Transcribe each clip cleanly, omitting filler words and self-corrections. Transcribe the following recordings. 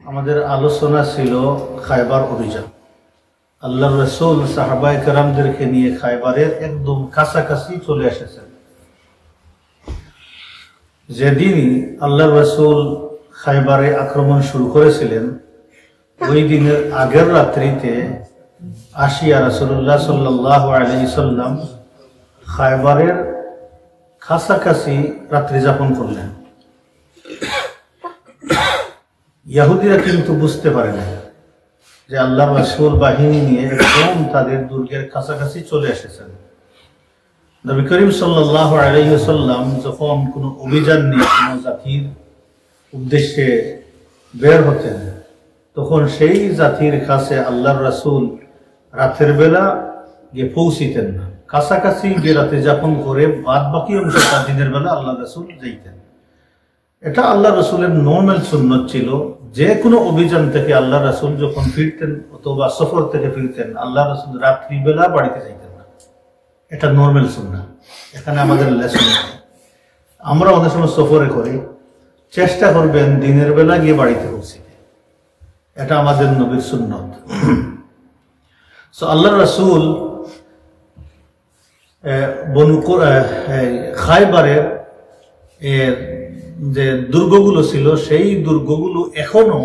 আমাদের আলোচনা ছিল খায়বার অভিযান। আল্লাহর রাসূল সাহাবায়ে কেরামদেরকে নিয়ে খায়বারের একদম কাছাকাছি চলে এসেছেন। যেদিন আল্লাহর রাসূল খায়বারে আক্রমণ শুরু করেছিলেন, ওই দিনের আগের রাত্রিতে আসিয়া রাসূলুল্লাহ সাল্লাল্লাহু আলাইহি সাল্লাম খায়বারের কাছাকাছি রাত্রি যাপন করলেন। ইহুদিরা কিন্তু বুঝতে পারে না যে আল্লাহর রাসূল বাহিনী নিয়ে একদম তাদের দুর্গের কাছাকাছি চলে এসেছেন। নবী করিম সাল্লাল্লাহু আলাইহি ওয়াসাল্লাম যখন কোনো অভিযান নিয়ে কোনো জাতির উদ্দেশ্যে বের হতেন, তখন সেই জাতির কাছে আল্লাহর রাসূল রাতের বেলা গিয়ে পৌঁছিতেন না। কাছাকাছি গিয়ে রাতে যাপন করে বাদ বাকি অংশটা দিনের বেলা আল্লাহর রাসূল যাইতেন। এটা আল্লাহ রাসূলের নর্মাল সুন্নত ছিল। যে কোনো অভিযান থেকে আল্লাহ রাসূল যখন ফিরতেন অথবা সফর থেকে ফিরতেন, আল্লাহ রাসূল রাত্রিবেলা বাড়িতে যাইতেন না। এটা নর্মাল সুন্নাহ। এখানে আমাদের লেসন, আমরা অনেক সময় সফরে করি, চেষ্টা করবেন দিনের বেলা গিয়ে বাড়িতে পৌঁছিতে। এটা আমাদের নবীর সুন্নত। সো আল্লাহ রাসূল খায়বারের যে দুর্গগুলো ছিল, সেই দুর্গগুলো এখনো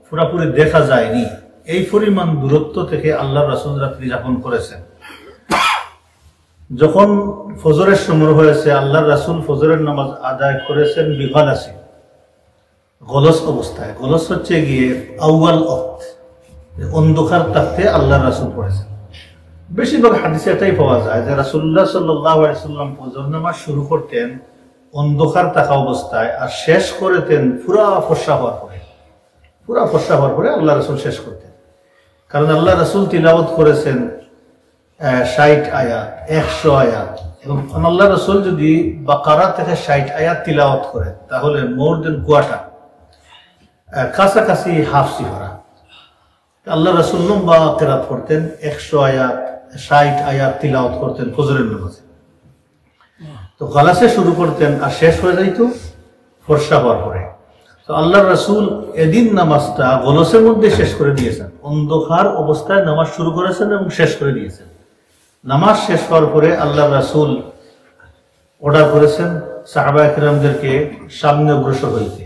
পুরাপুরি দেখা যায়নি। এই পরিমাণ দূরত্ব থেকে আল্লাহ রাসূল রাত্রি যাপন করেছেন। যখন ফজরের সময় হয়েছে, আল্লাহ রাসূল ফজরের নামাজ আদায় করেছেন বিগালাসি, গলস অবস্থায়। গলস হচ্ছে গিয়ে আউয়াল ওয়াক্ত, অন্ধকার থাকতে আল্লাহ রাসূল পড়েছেন। বেশিরভাগ হাদিসে এটাই পাওয়া যায় যে রাসূলুল্লাহ সাল্লাল্লাহু আলাইহি ওয়াসাল্লাম ফজর নামাজ শুরু করতেন অন্ধকার থাকা অবস্থায়, আর শেষ করতেন পুরা ফর্সা হওয়ার পরে। পুরা ফর্সা হওয়ার পরে আল্লাহ রাসূল শেষ করতেন। কারণ আল্লাহ রাসূল তিলাওয়াত করেছেন 60 আয়াত, 100 আয়াত। এবং আল্লাহ রাসূল যদি বাকারা থেকে 60 আয়াত তিলাওয়াত করেন, তাহলে মোর দেন কোয়ার্টার, কাছাকাছি হাফ সিফারা। আল্লাহ রাসূল লম্বা কিরাত করতেন, 100 আয়াত, 60 আয়াত তিলাওয়াত করতেন ফজরের নামাজে। তো গলাসে শুরু করতেন আর শেষ হয়ে যাইত ফর্সা হওয়ার পরে। তো আল্লাহ রাসূল এদিন নামাজটা গলসের মধ্যে শেষ করে দিয়েছেন। অন্ধকার অবস্থায় নামাজ শুরু করেছেন এবং শেষ করে দিয়েছেন। নামাজ শেষ হওয়ার পরে আল্লাহ রাসূল অর্ডার করেছেন সাহাবায়ে কেরামদেরকে সামনে অগ্রসর হইতে।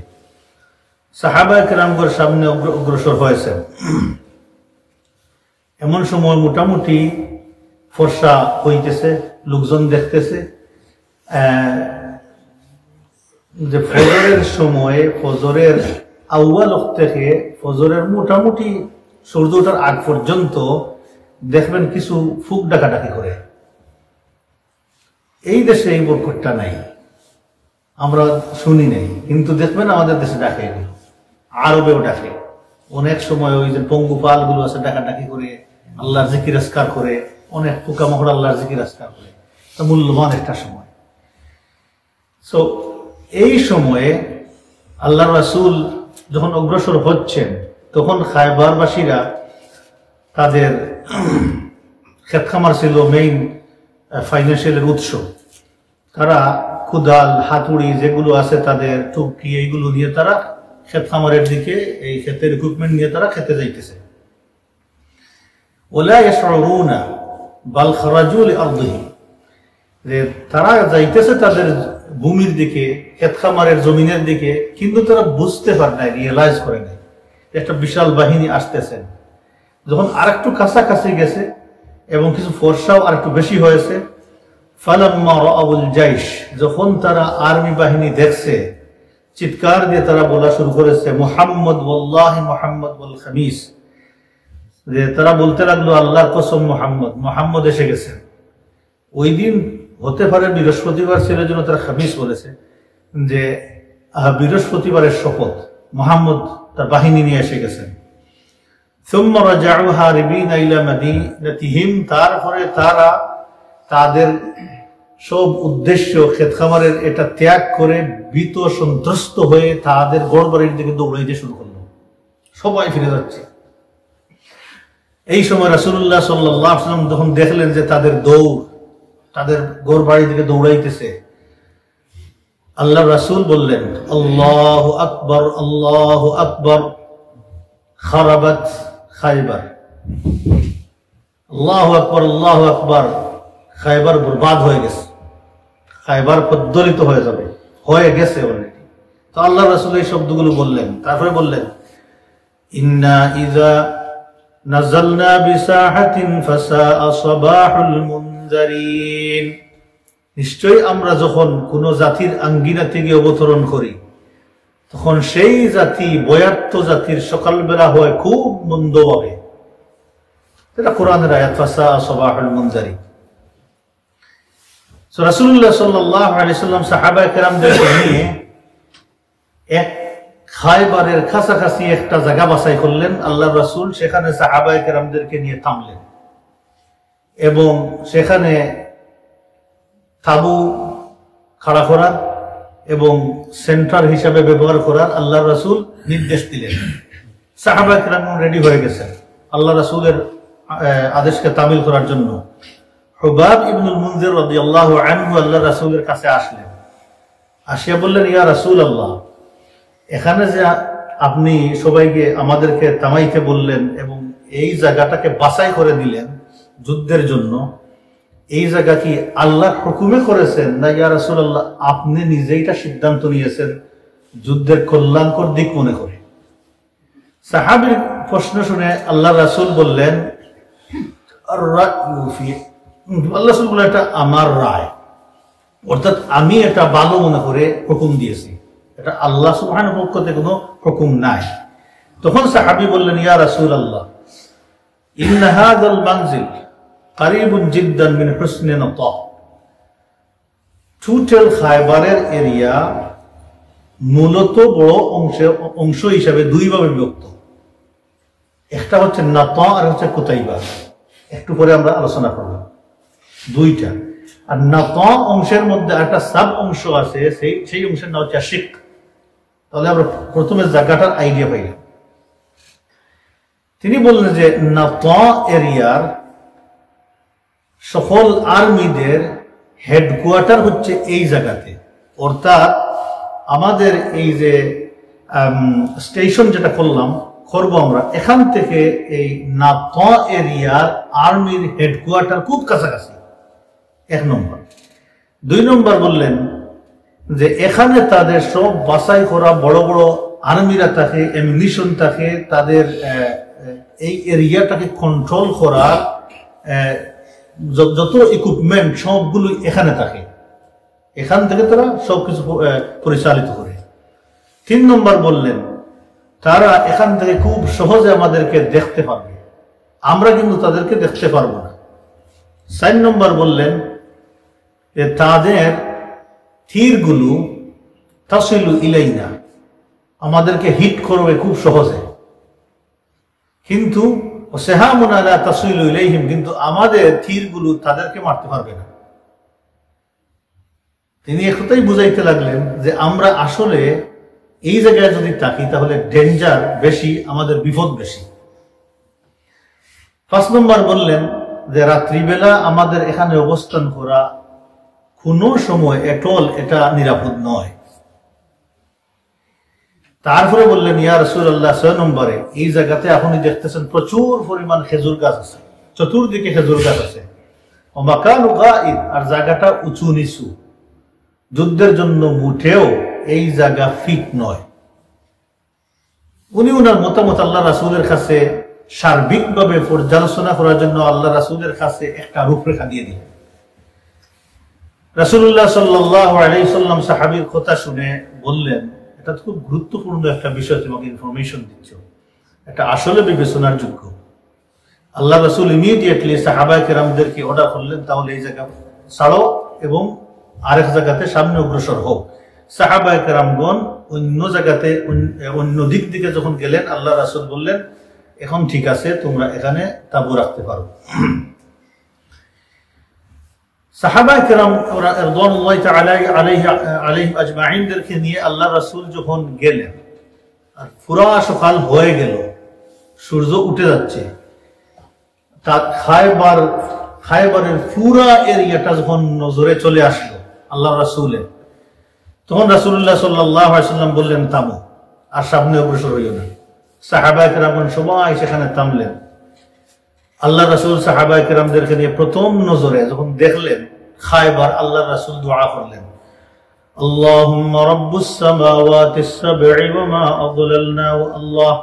সাহাবায়ে কেরামগণ সামনে অগ্রসর হয়েছেন। এমন সময় মোটামুটি ফর্সা হইতেছে, লোকজন দেখতেছে যে ফজরের সময়ে, ফজরের আউয়াল ওয়াক্ত থেকে ফজরের মোটামুটি সূর্য ওঠার আগ পর্যন্ত দেখবেন কিছু ফুক ডাকাডাকি করে। এই দেশে এই বরকতটা নাই, আমরা শুনি নাই, কিন্তু দেখবেন আমাদের দেশে ডাকে, এগুলো আরবেও ডাকে। অনেক সময় ওই যে পঙ্গুপাল গুলো আছে ডাকাডাকি করে, আল্লাহর জিকির আজকার করে, অনেক পোকামাকড় আল্লাহর জিকির আজকার করে। তা মূল্যবান একটা সময়। সো এই সময়ে আল্লাহ রাসূল যখন অগ্রসর হচ্ছেন, তখন খায়বারবাসীরা, তাদের ক্ষেত খামার ছিল মেইন ফাইন্যান্সিয়ালের উৎস। তারা কুদাল, হাতুড়ি যেগুলো আছে, তাদের টুকি, এইগুলো নিয়ে তারা ক্ষেত খামারের দিকে, এই ক্ষেতের ইকুইপমেন্ট নিয়ে তারা খেতে যাইতেছে। ওয়ালা ইয়াশউরুনা বাল খারাজু লিআরদিহি, যে তারা যাইতেছে তাদের ভূমির দিকে, ক্ষেত খামারের জমিনের দিকে, কিন্তু তারা বুঝতে পারে না, রিয়েলাইজ করে নাই একটা বিশাল বাহিনী আসতেছেন। যখন আরেকটু কাছাকাছি গেছে এবং কিছু ফর্সাও আরেকটু বেশি হয়েছে, ফালাম্মা রাআউল জাইশ, যখন তারা আর্মি বাহিনী দেখছে, চিৎকার দিয়ে তারা বলা শুরু করেছে মুহাম্মদ ওয়াল্লাহি মুহাম্মদ ওয়াল খামিস, যে তারা বলতে লাগলো আল্লাহর কসম, মুহাম্মদ, মুহাম্মদ এসে গেছেন। ওই দিন হতে পারে বৃহস্পতিবার ছিল, জন্য তারা খামিস বলেছে, যে বৃহস্পতিবারের শপথ, মুহাম্মদ তার বাহিনী নিয়ে এসে গেছেন। সুম্মা রাজাউ হারিবিনা ইলা মাদিনাতিহিম, তারপরে তারা তাদের সব উদ্দেশ্য ক্ষেত খামারের এটা ত্যাগ করে ভীত সন্ত্রস্ত হয়ে তাদের গড়বাড়ির দিকে দৌড়াইতে শুরু করলো। সবাই ফিরে যাচ্ছে। এই সময় রাসূলুল্লাহ সাল্লাল্লাহু আলাইহি ওয়াসাল্লাম যখন দেখলেন যে তাদের দৌড় তাদের গড়বাড়ির দিকে দৌড়াইতেছে, আল্লাহ রাসূল বললেন আল্লাহু আকবার, আল্লাহু আকবার। খারাবাত খাইবার। আল্লাহু আকবার, আল্লাহু আকবার। খাইবার বরবাদ হয়ে গেছে, খাইবার প্রজ্বলিত হয়ে যাবে, হয়ে গেছে অলরেডি। তো আল্লাহ রাসূল এই শব্দগুলো বললেন, তারপরে বললেন ইন্না ইযা নাযালনা বিসাহাতিন ফাসাআ সাবাহুল মুনজারিন। নিশ্চয়ই আমরা যখন কোন জাতির আঙ্গিনাতে গিয়ে অবতরণ করি তখন সেই জাতি বয়ার্থ জাতির সকালবেলা হয় খুব মন্দভাবে। এটা কোরআনের আয়াত, ফাসাআ সাবাহুল মুনজারিন। সো রাসূলুল্লাহ সাল্লাল্লাহু আলাইহি ওয়াসাল্লাম সাহাবায়ে কেরামদেরকে নিয়ে এক খায়বারের কাছাকাছি একটা জায়গা বাছাই করলেন। আল্লাহর রাসূল সেখানে সাহাবায়ে কেরামদেরকে নিয়ে থামলেন এবং সেখানে তাবু খাড়া করার এবং সেন্টার হিসাবে ব্যবহার করার আল্লাহর রাসূল নির্দেশ দিলেন। সাহাবায়ে কেরাম রেডি হয়ে গেছেন আল্লাহ রাসূলের আদেশকে তামিল করার জন্য। হুবাব ইবনুল মুনজির রাদিয়াল্লাহু আনহু আল্লাহর রাসূলের কাছে আসলেন, আসিয়া বললেন, ইয়া রাসূলুল্লাহ, এখানে যে আপনি সবাইকে আমাদেরকে থামাইতে বললেন এবং এই জায়গাটাকে বাছাই করে দিলেন যুদ্ধের জন্য, এই জায়গা কি আল্লাহর হুকুমে করেছেন না ইয়া রাসূলুল্লাহ আপনি নিজেই এটা সিদ্ধান্ত নিয়েছেন যুদ্ধের কল্যাণকর দিক মনে করে? সাহাবীর প্রশ্ন শুনে আল্লাহ রাসূল বললেন, আল্লাহ রাসূল বললেন, এটা আমার রায়, অর্থাৎ আমি এটা ভালো মনে করে হুকুম দিয়েছি, এটা আল্লাহ সুবহানাহু ওয়া তাআলার কোনো হুকুম নাই। তখন সাহাবী বললেন, ইয়া রাসূলুল্লাহ ইন্না হাযাল মানজিল কারীবুন জিদ্দান মিন হুসনি নাতা। টোটাল খায়বারের এরিয়া মূলত বড় অংশ হিসাবে দুই ভাবে বিভক্ত, একটা হচ্ছে নাতা আর হচ্ছে কুতাইবা। একটু পরে আমরা আলোচনা করব দুইটা। আর নাতা অংশের মধ্যে একটা সাব অংশ আছে, সেই অংশের নাম হচ্ছে আশিক। তাহলে আমরা প্রথমে জায়গাটার আইডিয়া পাইলাম। তিনি বললেন যে নাতা এরিয়ার সকল আর্মিদের হেডকোয়ার্টার হচ্ছে এই জায়গাতে, অর্থাৎ আমাদের এই যে স্টেশন যেটা করবো আমরা এখান থেকে এই নাতা এরিয়ার আর্মির হেডকোয়ার্টার খুব কাছাকাছি, এক নম্বর। দুই নম্বর বললেন যে এখানে তাদের সব বাছাই করা বড় বড় আর্মিরা থাকে, অ্যামিনিশন থাকে, তাদের এই এরিয়াটাকে কন্ট্রোল করা যত ইকুইপমেন্ট সবগুলো এখানে থাকে, এখান থেকে তারা সবকিছু পরিচালিত করে। তিন নম্বর বললেন তারা এখান থেকে খুব সহজে আমাদেরকে দেখতে পারবে, আমরা কিন্তু তাদেরকে দেখতে পারবো না। চার নম্বর বললেন যে তাদের তীরগুলো তাসিলু ইলাইনা, আমাদেরকে হিট করবে খুব সহজে, কিন্তু সেহামুন আলা তাসিলু ইলাইহিম, কিন্তু আমাদের তীরগুলো তাদেরকে মারতে পারবে না। তিনি একটাই বুঝাইতে লাগলেন যে আমরা আসলে এই জায়গায় যদি থাকি তাহলে ডেঞ্জার বেশি, আমাদের বিপদ বেশি। পাঁচ নম্বর বললেন যে রাত্রিবেলা আমাদের এখানে অবস্থান করা কোনো সময় এটল এটা নিরাপদ নয়। তারপরে বললেন, ইয়া রাসূলুল্লাহ, 6 নম্বরে এই জায়গাতে আপনি দেখতেছেন প্রচুর পরিমাণ খেজুর গাছ আছে, চতুর্দিকে খেজুর গাছ আছে, ও মাকানু গাইদ, আর জায়গাটা উঁচু নিচু, যুদ্ধের জন্য মুঠেও এই জায়গা ফিট নয়। উনি উনার মতামত আল্লাহ রাসূলের কাছে সার্বিকভাবে পর্যালোচনা করার জন্য আল্লাহ রাসূলের কাছে একটা রূপরেখা দিয়ে দিলেন। রাসূলুল্লাহ সাল্লাল্লাহু আলাইহি ওয়াসাল্লাম সাহাবীর কথা শুনে বললেন, এটা খুব গুরুত্বপূর্ণ একটা বিষয়, তোমাকে ইনফরমেশন দিচ্ছ, এটা আসলে বিবেচনার যোগ্য। আল্লাহ রাসূল ইমিডিয়েটলি সাহাবায়ে কেরামদেরকে অর্ডার করলেন, তাহলে এই জায়গা ছাড়ো এবং আরেক জায়গাতে সামনে অগ্রসর হোক। সাহাবায়ে কেরামগণ অন্য জায়গাতে অন্য দিক দিকে যখন গেলেন, আল্লাহ রাসূল বললেন, এখন ঠিক আছে, তোমরা এখানে তাঁবু রাখতে পারো। সাহাবায়ে কেরাম রাদিয়াল্লাহু তাআলা আলাইহিম আজমাইনদেরকে নিয়ে আল্লাহ রাসূল যখন গেলেন, আর পুরা সকাল হয়ে গেল, সূর্য উঠে যাচ্ছে, তা খায়বারের পুরা এরিয়াটা যখন নজরে চলে আসলো আল্লাহ রাসূলের, তখন রাসূলুল্লাহ সাল্লাল্লাহু আলাইহি ওয়াসাল্লাম বললেন, থামো, আর সামনে অগ্রসর হইও না, সাহাবায়ে কেরাম সবাই সেখানে থামলেন। আল্লাহ রাসূল সাহাবায়ে কেরামদেরকে নিয়ে প্রথম নজরে যখন দেখলেন খায়বার, আল্লাহ রাসূল দোয়া করলেন, আল্লাহুম্মা রাব্বুস সামাওয়াতিস সাব'i ওয়া মা আযলালনা, আল্লাহ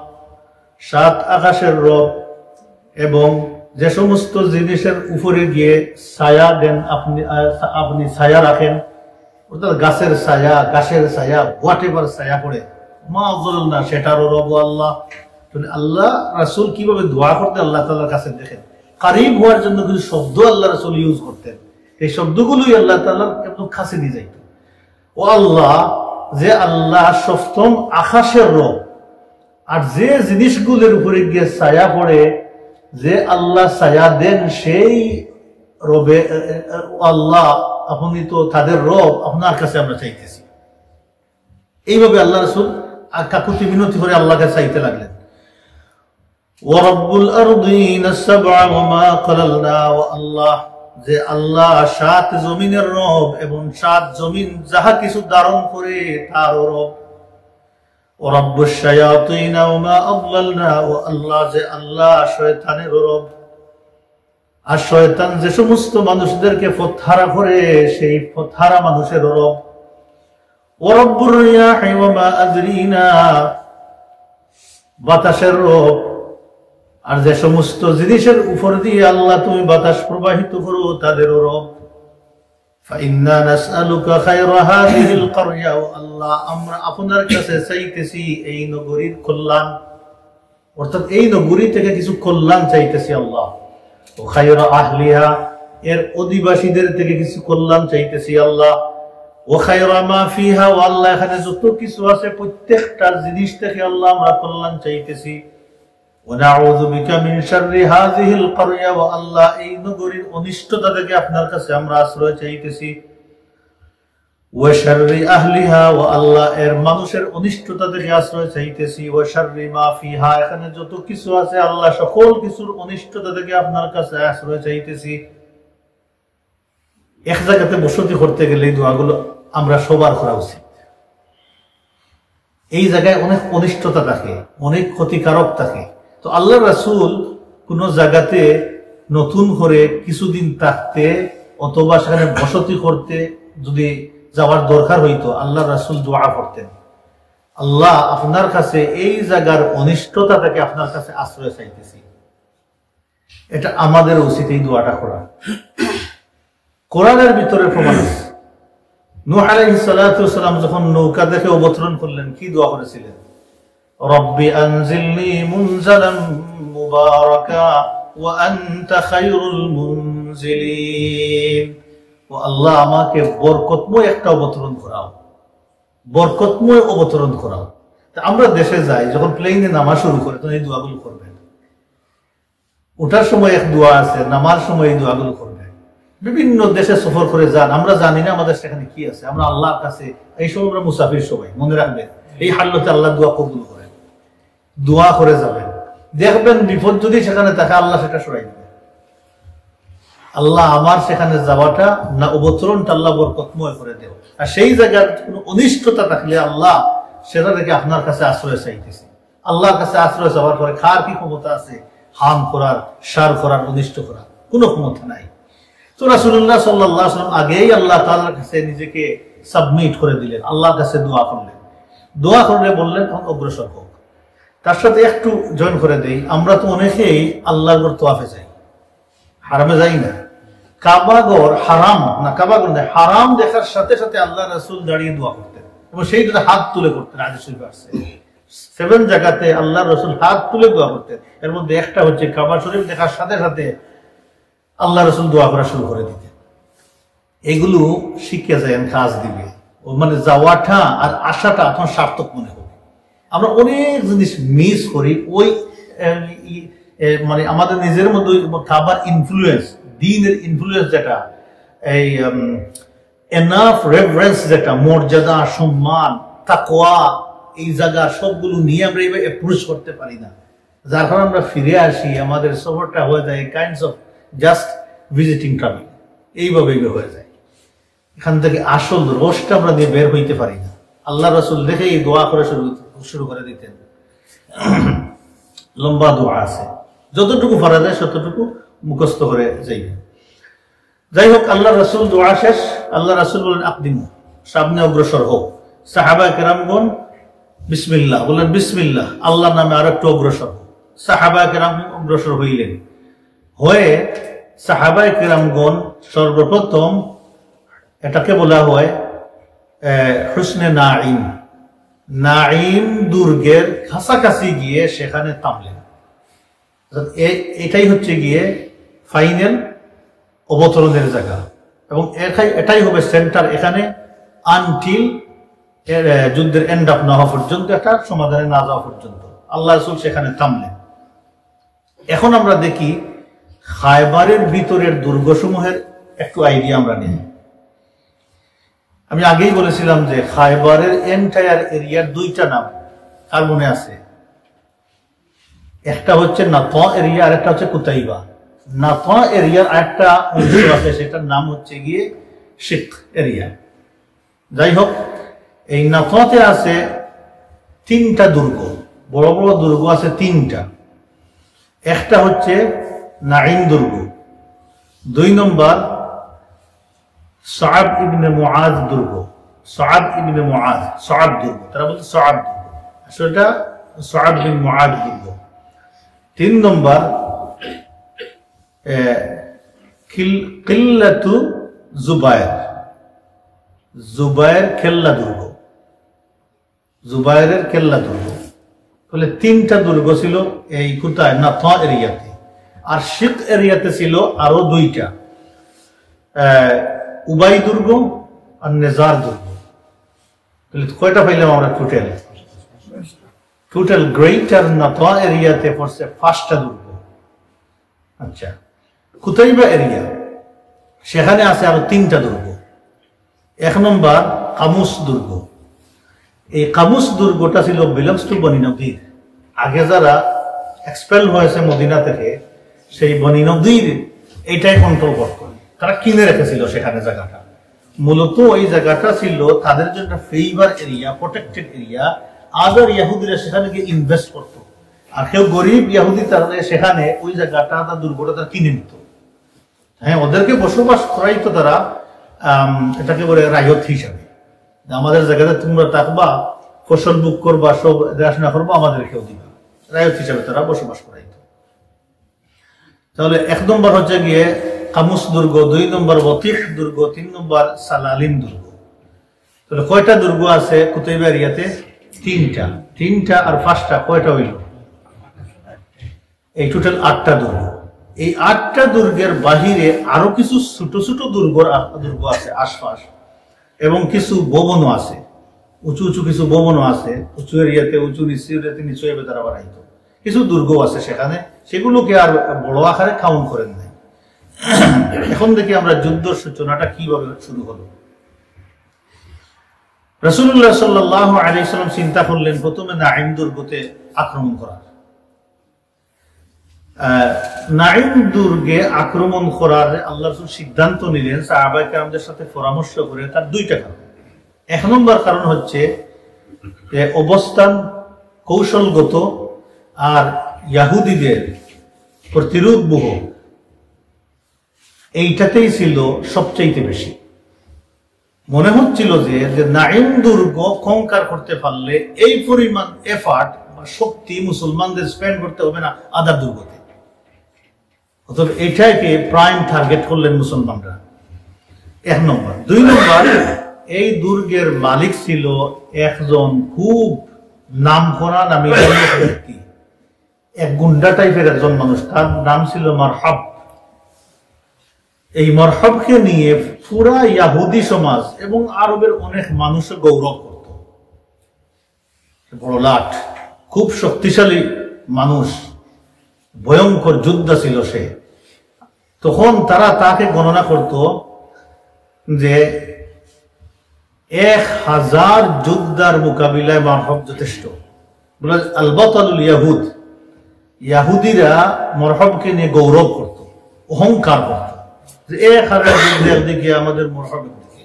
সাত আকাশের রব এবং যে সমস্ত জিনিসের উপরে গিয়ে ছায়া দেন, আপনি ছায়া রাখেন, অর্থাৎ গাছের ছায়া, গাছের ছায়া, হোয়াটএভার ছায়া পড়ে, মা আযলালনা সেটারও রব আল্লাহ। আল্লাহ রাসূল কিভাবে দোয়া করতেন আল্লাহ তাআলার কাছে দেখেন, কারীব হওয়ার জন্য কিছু শব্দ আল্লাহ রাসূল ইউজ করতেন, এই শব্দগুলোই আল্লাহ তাআলার একদম কাছে নিয়ে যাইত। ও আল্লাহ, যে আল্লাহ সপ্তম আকাশের রব, আর যে জিনিসগুলোর উপরে গিয়ে ছায়া পড়ে, যে আল্লাহ ছায়া দেন সেই রবে আল্লাহ, আপনি তো তাদের রব, আপনার কাছে আমরা চাইতেছি। এইভাবে আল্লাহ রাসূল কাকুতি মিনতি করে আল্লাহকে চাইতে লাগলেন। ওয়া রাব্বুল আরদিনা সাব'a ওয়া মা ক্বালালনা, ওয়া আল্লাহ যে আল্লাহ সাত জমিনের রব এবং সাত জমিন যাহা কিছু ধারণ করে তার রব। ওয়া রাব্বুশ শায়াতিনা ওয়া মা আযলালনা, ওয়া আল্লাহ যে আল্লাহ শয়তানের রব, আর শয়তান যে সমস্ত মানুষদেরকে পথহারা করে সেই পথহারা মানুষের রব। ওয়া রাব্বুর রিয়াহি ওয়া মা আজরিনা, বাতাসের রব, আর যে সমস্ত জিনিসের উপর দিয়ে আল্লাহ তুমি বাতাস প্রবাহিত করো তাদেরও রব। ফাইন্না নাসআলুকা খায়রা হাযিহিল ক্বরয়া, ও আল্লাহ আমরা আপনার কাছে চাইতেছি এই নগরীর কল্যাণ, অর্থাৎ এই নগরী থেকে কিছু কল্যাণ চাইতেছি আল্লাহ। ও খায়রা আহলিহা, এর অধিবাসীদের থেকে কিছু কল্যাণ চাইতেছি আল্লাহ। ও খায়রা মা ফিহা, ও আল্লাহ এখানে যত কিছু আছে প্রত্যেকটা জিনিস থেকে আল্লাহ আমরা কল্যাণ চাইতেছি। ونعوذ بك من شر هذه القرية, والله এই নগরীর অনিষ্টতা থেকে আপনার কাছে আমরা আশ্রয় চাইতেছি। وشر أهلها, والله এর মানুষের অনিষ্টতা থেকে আশ্রয় চাইতেছি। وشر ما فيها, এখানে যত কিছু আছে আল্লাহ সকল কিছুর অনিষ্টতা থেকে আপনার কাছে আশ্রয় চাইতেছি। এক জায়গাতে বসতি করতে গেলে এই দোয়াগুলো আমরা সবার করা উচিত। এই জায়গায় অনেক অনিষ্টতা থাকে, অনেক ক্ষতিকারক থাকে, তো আল্লাহ রাসূল কোন জায়গাতে নতুন করে কিছুদিন থাকতে অথবা সেখানে বসতি করতে যদি যাওয়ার দরকার হইতো, আল্লাহ রাসূল দোয়া করতেন, আল্লাহ আপনার কাছে এই জায়গার অনিষ্টতা থেকে আপনার কাছে আশ্রয় চাইতেছি। এটা আমাদের উচিত এই দোয়াটা করা। কোরআনের ভিতরে প্রমাণ আছে, নূহ আলাইহিস সালাতু ওয়াস সালাম যখন নৌকা দেখে অবতরণ করলেন কি দোয়া করেছিলেন? রব্বি আনজিলনি মুনজালাম মুবারাকা ওয়া আনতা খায়রুল মুনজিলিন, ও আল্লাহ আমাকে বরকতময় একটা অবতরণ করাও, বরকতময় অবতরণ করাও। তা আমরা দেশে যাই, যখন প্লেনে নামা শুরু করে তখন এই দোয়াগুলো করবেন। ওঠার সময় এক দোয়া আছে, নামার সময় এই দোয়াগুলো করবেন। বিভিন্ন দেশে সফর করে যান, আমরা জানি না আমাদের সেখানে কি আছে, আমরা আল্লাহর কাছে এই সময় আমরা মুসাফির সবাই মনে রাখবেন, এই হাল্লতে আল্লাহ দোয়া কবুল করেন, দোয়া করে যাবেন, দেখবেন বিপদ যদি সেখানে থাকে আল্লাহ সেটা সরাই দেবে। আল্লাহ আমার সেখানে যাওয়াটা না অবতরণটা আল্লাহ বরকতময় করে দেব। আর সেই জায়গার কোনো অনিষ্টতা থাকলে আল্লাহ সেটা থেকে আপনার কাছে আশ্রয় চাইতেছে। আল্লাহর কাছে আশ্রয় চাওয়ার পরে কার কি ক্ষমতা আছে হাম করার, সার করার, অনিষ্ট করার? কোনো ক্ষমতা নাই। তো রাসূলুল্লাহ সাল্লাল্লাহু আলাইহি ওয়াসাল্লাম আগেই আল্লাহ তাআলার কাছে নিজেকে সাবমিট করে দিলেন, আল্লাহর কাছে দোয়া করলেন। দোয়া করলে বললেন অগ্রসর হোক। তার সাথে একটু জয়েন করে দেই, আমরা তো অনেকেই আল্লাহর তোয়াফে যাই, হারামে যাই না। কাবাগর হারাম না, কাবাগর না, হারাম দেখার সাথে সাথে আল্লাহ রাসূল দাঁড়িয়ে দোয়া করতেন এবং সেই দুটো হাত তুলে করতেন। হাদিস শরীফে আছে 7 জায়গাতে আল্লাহ রাসূল হাত তুলে দোয়া করতেন। এর মধ্যে একটা হচ্ছে কাবা শরীফ দেখার সাথে সাথে আল্লাহ রাসূল দোয়া করা শুরু করে দিতেন। এগুলো শিখে যায়, কাজ দিবে, মানে যাওয়াটা আর আসাটা এখন সার্থক মনে হবে। আমরা অনেক জিনিস মিস করি, ওই মানে আমাদের নিজের মধ্যে খাবার ইনফ্লুয়েন্স, দ্বীনের ইনফ্লুয়েন্স, যেটা এই এনাফ রেফারেন্স, যেটা মর্যাদা, সম্মান, তাকওয়া, এই জায়গা সবগুলো নিয়ে আমরা এইভাবে অ্যাপ্রোচ করতে পারি না, যার কারণে আমরা ফিরে আসি, আমাদের সফরটা হয়ে যায় kinds of just visiting travel, এইভাবে হয়ে যায়। এখান থেকে আসল রসটা আমরা দিয়ে বের হইতে পারি না। আল্লাহ রাসূল দেখে এই দোয়া করে শুরু করে দিতেন। লম্বা দোয়া আছে, যতটুকু পারা যায় ততটুকু মুখস্থ করে যাইবে। যাই হোক, আল্লাহ রাসূল দোয়া শেষ, আল্লাহ রাসূল বলেন আকদিমু, সামনে অগ্রসর হোক। সাহাবা কেরামগণ বিসমিল্লাহ বললেন, বিসমিল্লাহ, আল্লাহর নামে আর একটু অগ্রসর হোক। সাহাবা কেরাম অগ্রসর হইলেন, হয়ে সাহাবা কেরামগণ সর্বপ্রথম এটাকে বলা হয় হুসনে নাঈম, নাঈম দুর্গের কাছাকাছি গিয়ে সেখানে থামলেন। এটাই হচ্ছে গিয়ে ফাইনাল অবতরণের জায়গা, এবং এটাই হবে সেন্টার এখানে, আনটিল যুদ্ধের এন্ড আপ না হওয়া পর্যন্ত, একটা সমাধানে না যাওয়া পর্যন্ত আল্লাহ রাসূল সেখানে থামলেন। এখন আমরা দেখি খায়বারের ভিতরের দুর্গসমূহের একটু আইডিয়া আমরা নিই। আমি আগেই বলেছিলাম যে খায়বারের এন্টায়ার এরিয়ার দুইটা নাম কার মনে আছে? একটা হচ্ছে নাতা এরিয়া, আর একটা হচ্ছে কুতাইবা। নাতা এরিয়ার আরেকটা অংশ আছে, সেটার নাম হচ্ছে গিয়ে শিক এরিয়া। যাই হোক, এই নাতাতে আছে তিনটা দুর্গ, বড় বড় দুর্গ আছে তিনটা। একটা হচ্ছে নাঈম দুর্গ, 2 নম্বর সাআব ইবনে মুআজ দুর্গ, সাআব ইবনে মুআজ, সাআব দুর্গ, তারা বলতে সাআব দুর্গ, আসলে এটা সাআব বিন মুআজ দুর্গ। 3 নম্বর কিল্লাতু জুবায়ের, জুবায়ের কেল্লা দুর্গ, জুবায়েরের কেল্লা দুর্গ। বলে 3টা দুর্গ ছিল এই কোথায়? নাতা এরিয়াতে। আর শিক এরিয়াতে ছিল আরো 2টা, উবাই দুর্গ আর নেজার দুর্গ। তাহলে কয়টা পাইলাম আমরা? টোটাল গ্রেটার নাতা এরিয়াতে পড়ছে 5টা দুর্গ। আচ্ছা, কুতাইবা এরিয়া, সেখানে আছে আরো 3টা দুর্গ। 1 নম্বর কামুস দুর্গ। এই কামুস দুর্গটা ছিল বিলংস টু বনি নদীর। আগে যারা এক্সপেল হয়েছে মদিনা থেকে, সেই বনি নদীর এইটাই কন্ট্রোল করত, তারা কিনে রেখেছিল সেখানে জায়গাটা। মূলত ওই জায়গাটা ছিল তাদের জন্য ফেভার এরিয়া, প্রোটেক্টেড এরিয়া। আদার ইয়াহুদিরা সেখানে গিয়ে ইনভেস্ট করত, আর কেউ গরিব ইয়াহুদি তারা সেখানে ওই জায়গাটা, তার দুর্গটা তারা কিনে নিত। হ্যাঁ, ওদেরকে বসবাস করাইতো তারা, এটাকে বলে রায়ত হিসাবে। আমাদের জায়গাতে তোমরা থাকবা, ফসল বুক করবা, সব দেখাশোনা করবো, আমাদেরকেও দিবা, রায়ত হিসাবে তারা বসবাস করাইতো। তাহলে 1 নম্বর হচ্ছে গিয়ে কামুস দুর্গ, 2 নম্বর বতিহ দুর্গ, 3 নম্বর সালালিম দুর্গ। তাহলে কয়টা দুর্গ আছে কুতাইবা এরিয়াতে? 3টা আর 5টা কয়টা হইল? এই টোটাল 8টা দুর্গ। এই 8টা দুর্গের বাহিরে আরো কিছু ছোট ছোট দুর্গ আছে আশপাশ, এবং কিছু ভবনও আছে, উঁচু উঁচু কিছু ভবনও আছে। উঁচু এরিয়াতে উঁচু, নিচু এরিয়াতে নিচু এভাবে তারা বানাইতো। কিছু দুর্গ আছে সেখানে, সেগুলোকে আর বড় আকারে কাউন্ট করেন নাই। এখন দেখি আমরা যুদ্ধ সূচনাটা কিভাবে শুরু হলো। রাসূলুল্লাহ সাল্লাল্লাহু আলাইহি ওয়াসাল্লাম চিন্তা করলেন প্রথমে নাঈম দুর্গতে আক্রমণ করার। নাঈম দুর্গে আক্রমণ করার আল্লাহ রাসূল সিদ্ধান্ত নিলেন সাহাবায়ে কেরামদের সাথে পরামর্শ করে। তার 2টা কারণ। 1 নম্বর কারণ হচ্ছে অবস্থান কৌশলগত আর ইয়াহুদিদের প্রতিরোধ বহু, এইটাতেই ছিল সবচাইতে বেশি। মনে হচ্ছিল যে নাঈম দুর্গ কঙ্কার করতে পারলে এই পরিমাণ এফার্ট বা শক্তি মুসলমানদের স্পেন্ড করতে হবে না আদার দুর্গতে। অতএব এটাকে প্রাইম টার্গেট করলেন মুসলমানরা। 1 নম্বর। 2 নম্বর, এই দুর্গের মালিক ছিল একজন খুব নামকরা নামী ব্যক্তি, এক গুন্ডা টাইপের একজন মানুষ। তার নাম ছিল মারহাব। এই মারহাবকে নিয়ে পুরা ইয়াহুদি সমাজ এবং আরবের অনেক মানুষ গৌরব করত। বড় লাট, খুব শক্তিশালী মানুষ, ভয়ঙ্কর যোদ্ধা ছিল সে। তখন তারা তাকে গণনা করত যে 1000 যোদ্ধার মোকাবিলায় মারহাব যথেষ্ট। বলে আল বাতালুল ইয়াহুদ, ইয়াহুদিরা মারহাবকে নিয়ে গৌরব করত, অহংকার করত যে 1000 যুদ্ধের দিকে আমাদের মারহাবের দিকে,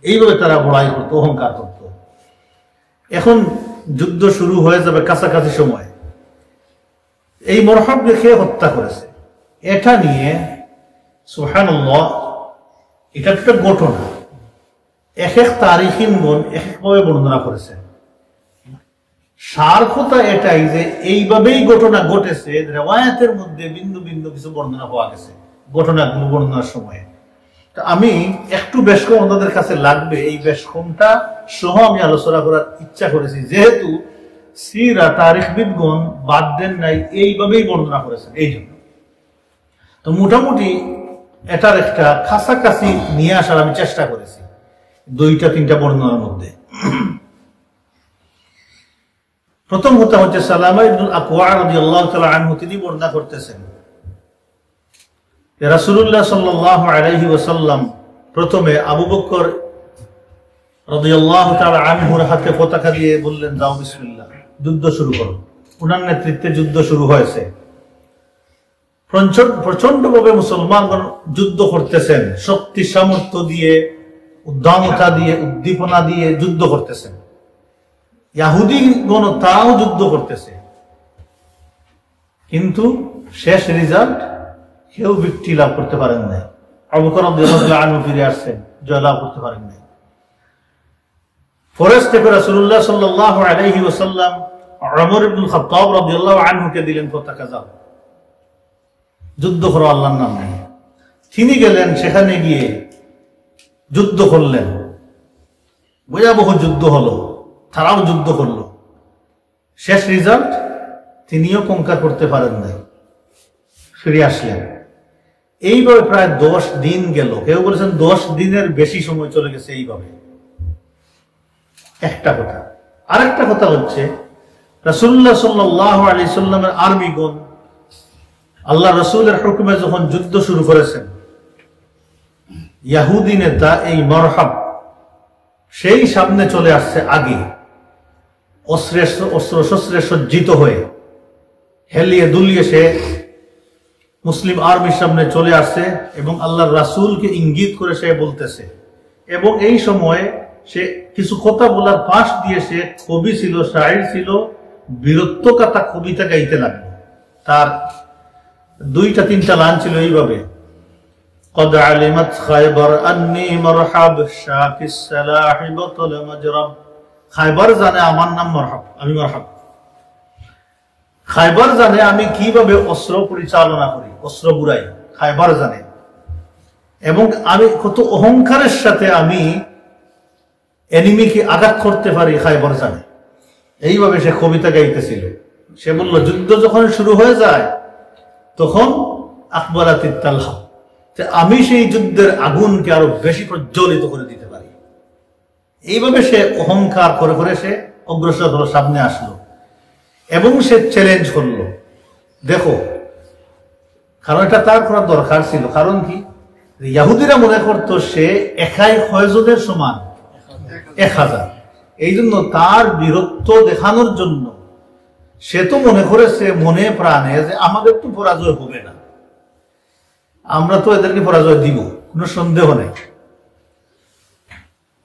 এইভাবে তারা বড়াই করত, অহংকার করত। এখন যুদ্ধ শুরু হয়ে যাবে কাছাকাছি সময়। এই মরহাবকে খেয়ে হত্যা করেছে। এটা নিয়ে সুবহানাল্লাহ, এটা একটা ঘটনা, এক এক তারিখিনগণ এক একভাবে বর্ণনা করেছে। সার কথা এটাই যে এইভাবেই ঘটনা ঘটেছে, রেওয়ায়াতের মধ্যে বিন্দু বিন্দু কিছু বর্ণনা পাওয়া গেছে ঘটনাগুলো বর্ণনার সময়। আমি একটু বেশ কম আপনাদের কাছে লাগবে, এই বেশ কমটা সহ আমি আলোচনা করার ইচ্ছা করেছি, যেহেতু সিরা তারিখবিদগণ বাদ দেন নাই, এইভাবেই বর্ণনা করেছেন এই জন্য। তো মোটামুটি এটার একটা কাছাকাছি নিয়ে আসার আমি চেষ্টা করেছি দুইটা তিনটা বর্ণনার মধ্যে। প্রথম কথা হচ্ছে সালামা ইবনুল আকওয়া রাদিয়াল্লাহু তাআলা আনহু, তিনি বর্ণনা করতেছেন রাসূলুল্লাহ সাল্লাল্লাহু আলাইহি ওয়াসাল্লাম প্রথমে আবু বকর রাদিয়াল্লাহু তাআলা আনহুর হাতে পতাকা দিয়ে বললেন, যাও বিসমিল্লাহ, যুদ্ধ শুরু করো। ওনার নেতৃত্বে যুদ্ধ শুরু হয়েছে। প্রচন্ডভাবে মুসলমানগণ যুদ্ধ করতেছেন, শক্তি সামর্থ্য দিয়ে, উদ্দামতা দিয়ে, উদ্দীপনা দিয়ে যুদ্ধ করতেছেন। ইহুদিগণ তাও যুদ্ধ করতেছে, কিন্তু শেষ রেজাল্ট কেউ বিক্রি লাভ করতে পারেন নাই। আবু বকর রাদিয়াল্লাহু আনহু ফিরে আসছেন, জয়লাভ করতে পারেন নাই। ফরেজ থেকে রাসূলুল্লাহ সাল্লাল্লাহু আলাইহি ওয়াসাল্লাম ওমর ইবনুল খাত্তাব রাদিয়াল্লাহু আনহুকে দিলেন পতাকা, যাও যুদ্ধ করো আল্লাহর নামে। তিনি গেলেন, সেখানে গিয়ে যুদ্ধ করলেন, ভয়াবহ যুদ্ধ হলো, তারাও যুদ্ধ করলো। শেষ রেজাল্ট তিনিও কঙ্কার করতে পারেন নাই, ফিরে আসলেন। এইভাবে প্রায় 10 দিন গেল, কেউ বলেছেন 10 দিনের বেশি সময় চলে গেছে এইভাবে। একটা কথা। আরেকটা কথা হচ্ছে রাসূলুল্লাহ সাল্লাল্লাহু আলাইহি সাল্লামের আর্মিগণ আল্লাহ রাসূলের হুকুমে যখন যুদ্ধ শুরু করেছেন, ইহুদি নেতা এই মরহাব সেই সামনে চলে আসছে আগে, অস্ত্র শস্ত্রে সজ্জিত হয়ে, হেলিয়ে দুলিয়ে সে মুসলিম আর্মির সামনে চলে আসছে এবং আল্লাহর রাসূলকে ইঙ্গিত করে সে বলতেছে। এবং এই সময়ে সে কিছু কথা বলার পাশ দিয়ে সে কবি ছিল, শায়র ছিল, বীরত্বগাথা কবিতা গাইতে লাগলো। তার 2-3টা লাইন ছিল এইভাবে, قد علمت خيبر أني مرحب شاك السلاح بطل مجرب। খায়বার জানে আমার নাম মরহাব, আমি মরহাব। খায়বার জানে আমি কিভাবে অস্ত্র পরিচালনা করি, অস্ত্র বুড়াই, খায়বার জানে। এবং আমি কত অহংকারের সাথে আমি এনিমিকে আঘাত করতে পারি, খায়বার জানে। এইভাবে সে কবিতা গাইতেছিল। সে বলল, যুদ্ধ যখন শুরু হয়ে যায় তখন আকবরাতিত তালহা, আমি সেই যুদ্ধের আগুনকে আরো বেশি প্রজ্বলিত করে দিতে পারি। এইভাবে সে অহংকার করে করে সে অগ্রসর হলো, সামনে আসলো এবং সে চ্যালেঞ্জ করলো। দেখো, কারণ এটা তার করার দরকার ছিল। কারণ কি, ইহুদিরা মনে করতো সে একাই কয়জনের সমান, 1000। এই জন্য তার বীরত্ব দেখানোর জন্য সে তো মনে করেছে মনে প্রাণে যে আমাদের তো পরাজয় হবে না, আমরা তো এদেরকে পরাজয় দিব, কোনো সন্দেহ নেই।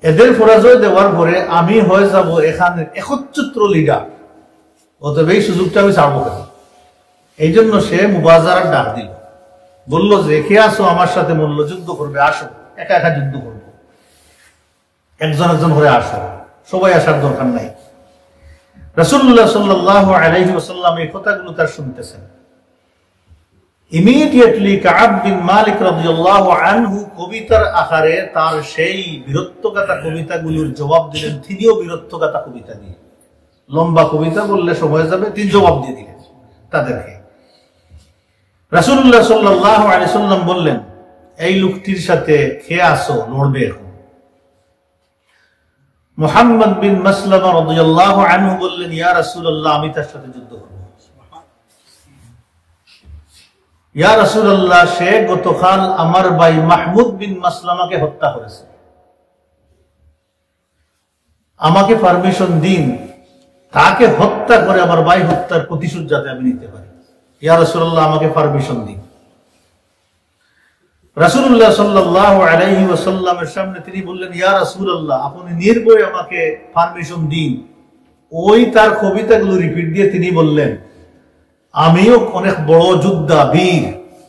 এদের পরাজয় দেওয়ার পরে আমি হয়ে যাব এখানে একচ্ছত্র লিডার, অতএব এই সুযোগটা আমি ছাড়বো কেন। এই জন্য সে মুবাজারার ডাক দিল, বলল যে কে আসো আমার সাথে মূল্য যুদ্ধ করবে, আসো, একা একা যুদ্ধ করবো, একজন একজন করে আসো, সবাই আসার দরকার নাই। রাসূলুল্লাহ সাল্লাল্লাহু আলাইহি ওয়াসাল্লাম এই কথাগুলো তার শুনতেছেন। ইমিডিয়েটলি কাব বিন মালিক রাদিয়াল্লাহু আনহু কবিতার আকারে তার সেই বীরত্বগাথা কবিতাগুলোর জবাব দিলেন। তিনিও বীরত্বগাথা কবিতা দিয়ে, লম্বা কবিতা বললে সময় যাবে, তিনি জবাব দিয়ে দিলেন তাদেরকে। রাসূলুল্লাহ সাল্লাল্লাহু আলাইহি সাল্লাম বললেন, এই লোকটির সাথে খেয়ে আসো, লড়বে এখন। মুহাম্মদ বিন মাসলামা রাদিয়াল্লাহু আনহু বললেন, ইয়া রাসূলুল্লাহ, আমি তার সাথে যুদ্ধ করব। ইয়া রাসূলুল্লাহ, সে গতকাল আমার ভাই মাহমুদ বিন মাসলামাকে হত্যা করেছে, আমাকে পারমিশন দিন তাকে হত্যা করে আমার ভাই হত্যার প্রতিশোধ যাতে আমি নিতে পারি। ইয়া রাসূলুল্লাহ, আমাকে পারমিশন দিন। রাসূলুল্লাহ সাল্লাল্লাহু আলাইহি ওয়াসাল্লামের সামনে তিনি বললেন, ইয়া রাসূলুল্লাহ, আপনি নির্ভয়ে আমাকে পারমিশন দিন। ওই তার কবিতাগুলো রিপিট দিয়ে তিনি বললেন, আমিও অনেক বড় যোদ্ধা বীর,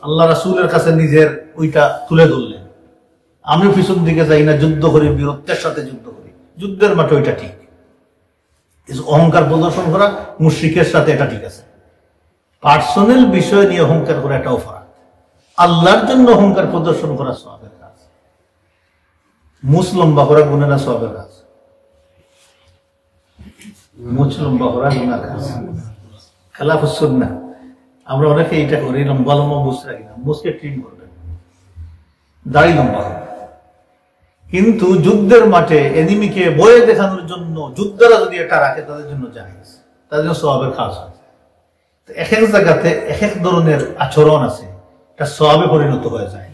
আল্লাহ রাসূলের কাছে নিজের ওইটা তুলে ধরলেন। আমিও পিছন দিকে যাই না, যুদ্ধ করি, বীরত্বের সাথে যুদ্ধ করি, যুদ্ধের মাঠে ওইটা ঠিক। অহংকার প্রদর্শন করা মুশরিকের সাথে এটা ঠিক আছে। পার্সোনাল বিষয় নিয়ে অহংকার করা এটাও ফারাক। আল্লাহর জন্য অহংকার প্রদর্শন করা সওয়াবের কাজ, মুছ লম্বা করা গুনাহ না সওয়াবের কাজ, মুছ লম্বা করা গুনাহ কাজ, খেলাফুস সুন্নাহ। আমরা অনেকে এটা করি, লম্বা লম্বা মুছ রাখি না, মুছকে ট্রিম করবেন, দাড়ি লম্বা হবে। কিন্তু যুদ্ধের মাঠে এনিমিকে বয়ে দেখানোর জন্য যোদ্ধারা যদি এটা রাখে তাদের জন্য জায়েজ, তাদের জন্য সওয়াবের কাজ হয়। এক এক জায়গাতে এক এক ধরনের আচরণ আছে, এটা সওয়াবে পরিণত হয়ে যায়।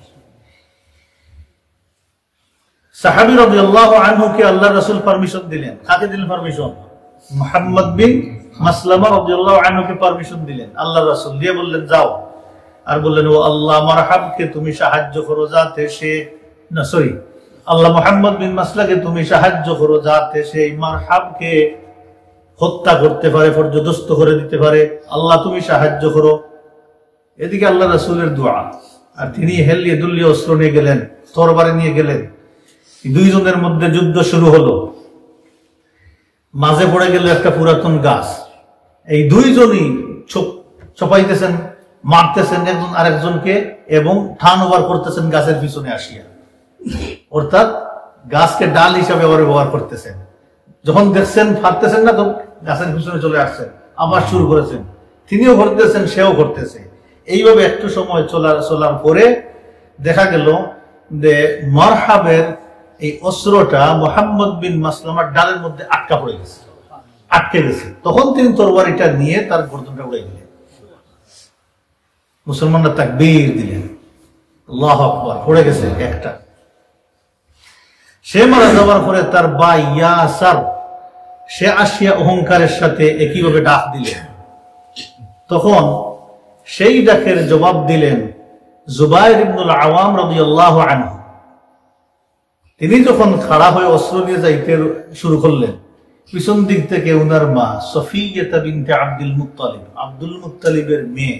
সাহাবী রাদিয়াল্লাহু আনহুকে আল্লাহর রাসূল পারমিশন দিলেন। কাকে দিলেন পারমিশন? মুহাম্মদ বিন মাসলামা রাদিয়াল্লাহু আনহুকে পারমিশন দিলেন আল্লাহর রাসূল, দিয়ে বললেন যাও। আর বললেন, ও আল্লাহ, মারহাবকে তুমি সাহায্য করো যাতে সে না সরি আল্লাহ মুহাম্মদ বিন মাসলাকে তুমি সাহায্য করো যাতে সে মারহাবকে হত্যা করতে পারে, পর্যদস্ত করে দিতে পারে। আল্লাহ তুমি সাহায্য করো। এদিকে আল্লাহ রাসূলের দোয়া, আর তিনি হেলিয়ে দুলিয়ে অস্ত্র নিয়ে গেলেন, তরবারি নিয়ে গেলেন। দুইজনের মধ্যে যুদ্ধ শুরু হলো। মাঝে পড়ে গেল একটা পুরাতন গাছ। এই দুইজনই ছপাইতেছেন, মারতেছেন একজন আরেকজনকে, এবং টার্ন ওভার করতেছেন গাছের পিছনে আসিয়া, অর্থাৎ গাছকে ডাল হিসাবে ব্যবহার করতেছেন। যখন দেখছেন পারতেছেন না, তো গাছের পিছনে চলে আসছেন, আবার শুরু করেছেন। তিনিও করতেছেন, সেও করতেছে। এইভাবে একটু সময় চলার পরে দেখা গেল যে মারহাবের এই অস্ত্রটা মুহাম্মদ বিন মাসলামার ডালের মধ্যে আটকে গেছে। তখন তিনি তরবারিটা নিয়ে তার গর্দনটা উড়াই দিলেন। মুসলমানরা তাকবীর দিলেন, আল্লাহু আকবার, পড়ে গেছে একটা। সে মারা যাওয়ার পরে তার ভাই ইয়াসার, সে আসিয়া অহংকারের সাথে একইভাবে ডাক দিলেন। তখন সেই ডাকের জবাব দিলেন জুবাইর ইবনুল আওয়াম রাদিয়াল্লাহু আনহু। তিনি যখন খাড়া হয়ে অস্ত্র নিয়ে যাইতে শুরু করলেন, পিছন দিক থেকে উনার মা সফিয়া বিনতে আব্দুল মুত্তালিব, আব্দুল মুত্তালিবের মেয়ে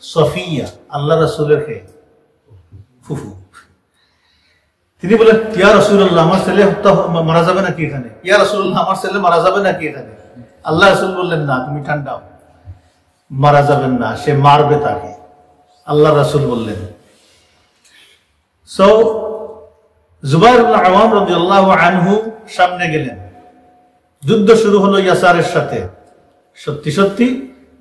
সফিয়া, আল্লাহ রাসূলের ফুফু, তিনি বলেন, ইয়া রাসূলুল্লাহ, আমার ছেলে মারা যাবে নাকি এখানে? ইয়া রাসূলুল্লাহ, আমার ছেলে মারা যাবে নাকি এখানে? আল্লাহ রাসূল বললেন, না, তুমি ঠান্ডা হও, মারা যাবেন না, সে মারবে তাকে। আল্লাহ রাসূল বললেন। সো জুবাইর ইবনে আওয়াম রাদিয়াল্লাহু আনহু সামনে গেলেন। যুদ্ধ শুরু হলো ইয়াসারের সাথে। সত্যি সত্যি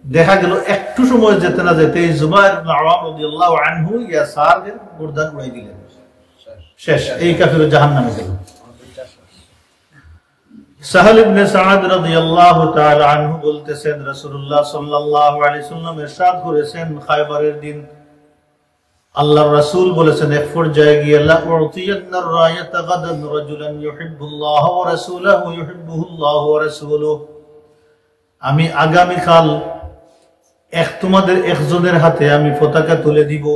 দেখা গেল একটু সময় যেতে না যেতে জুবাইর ইবনে আওয়াম রাদিয়াল্লাহু আনহু ইয়াসারের গর্দান উড়াই দিলেন। শেষ, এই কাফির জাহান্নামে গেল। সাহল ইবনে সাআদ রাদিয়াল্লাহু তাআলা আনহু বলতেছেন, রাসূলুল্লাহ সাল্লাল্লাহু আলাইহি ওয়াসাল্লাম ইরশাদ করেছেন, খায়বারের দিন আল্লাহর রাসূল বলেছেন, এক পর্যায়ে গিয়ে লা উতিয়ান্নার রায়াতা গাদান রাজুলান ইউহিব্বুল্লাহ ওয়া রাসূলুহু ইউহিব্বুহুল্লাহ ওয়া রাসূলুহু, আমি আগামী কাল তোমাদের একজনের হাতে আমি পতাকা তুলে দিব।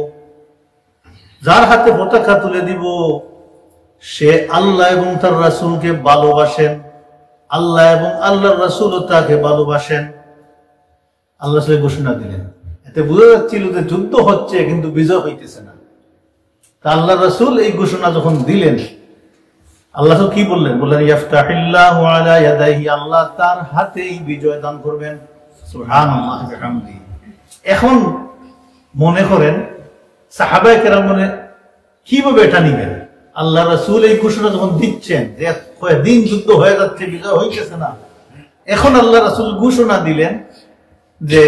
যার হাতে পতাকা তুলে দিব সে আল্লাহ এবং তার রাসূলকে ভালোবাসেন, আল্লাহ এবং আল্লাহর রাসূলও তাকে ভালোবাসেন। আল্লাহ সে ঘোষণা দিলেন। এতে বোঝা যাচ্ছিল যে যুদ্ধ হচ্ছে কিন্তু বিজয় হইতেছে না। তা আল্লাহ রাসূল এই ঘোষণা যখন দিলেন, আল্লাহ কি বললেন? বললেন, ইফতাহিল্লাহু আলা ইয়াদাইহি, আল্লাহ তার হাতেই বিজয় দান করবেন। সুবহানাল্লাহ ওয়া বিহামদিহি। এখন মনে করেন সাহাবায়ে কেরাম মনে কিভাবে এটা নিবেন? আল্লাহ রাসূল এই ঘোষণা যখন দিচ্ছেন যে দিন যুদ্ধ হয়ে যাচ্ছে, বিজয় হইতেছে না, এখন আল্লাহ রাসূল ঘোষণা দিলেন যে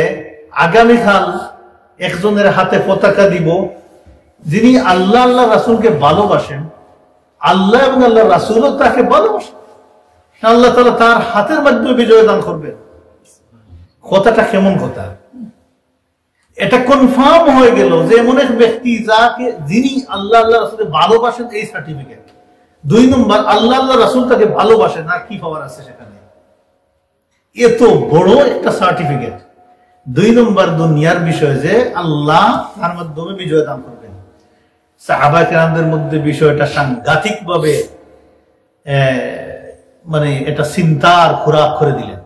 আগামীকাল একজনের হাতে পতাকা দিব যিনি আল্লাহ আল্লাহ রাসূলকে ভালোবাসেন, আল্লাহ এবং আল্লাহ রাসূলও তাকে ভালোবাসেন, আল্লাহ তাআলা তার হাতের মাধ্যমে বিজয় দান করবেন। কথাটা কেমন কথা? এটা কনফার্ম হয়ে গেল যে এমন এক ব্যক্তি যিনি আল্লাহ আল্লাহ রাসূলকে ভালোবাসেন, এই সার্টিফিকেট। দুই নম্বর, আল্লাহ আল্লাহ রাসূল তাকে ভালোবাসেন, আর কি পাওয়ার আছে সেখানে? এত বড় একটা সার্টিফিকেট। দুই নম্বর, দুনিয়ার বিষয় যে আল্লাহ তার মাধ্যমে বিজয় দান করবেন। সাহাবা কেরামদের মধ্যে বিষয়টা সাংঘাতিক ভাবে মানে এটা চিন্তার খোরাক করে দিলেন।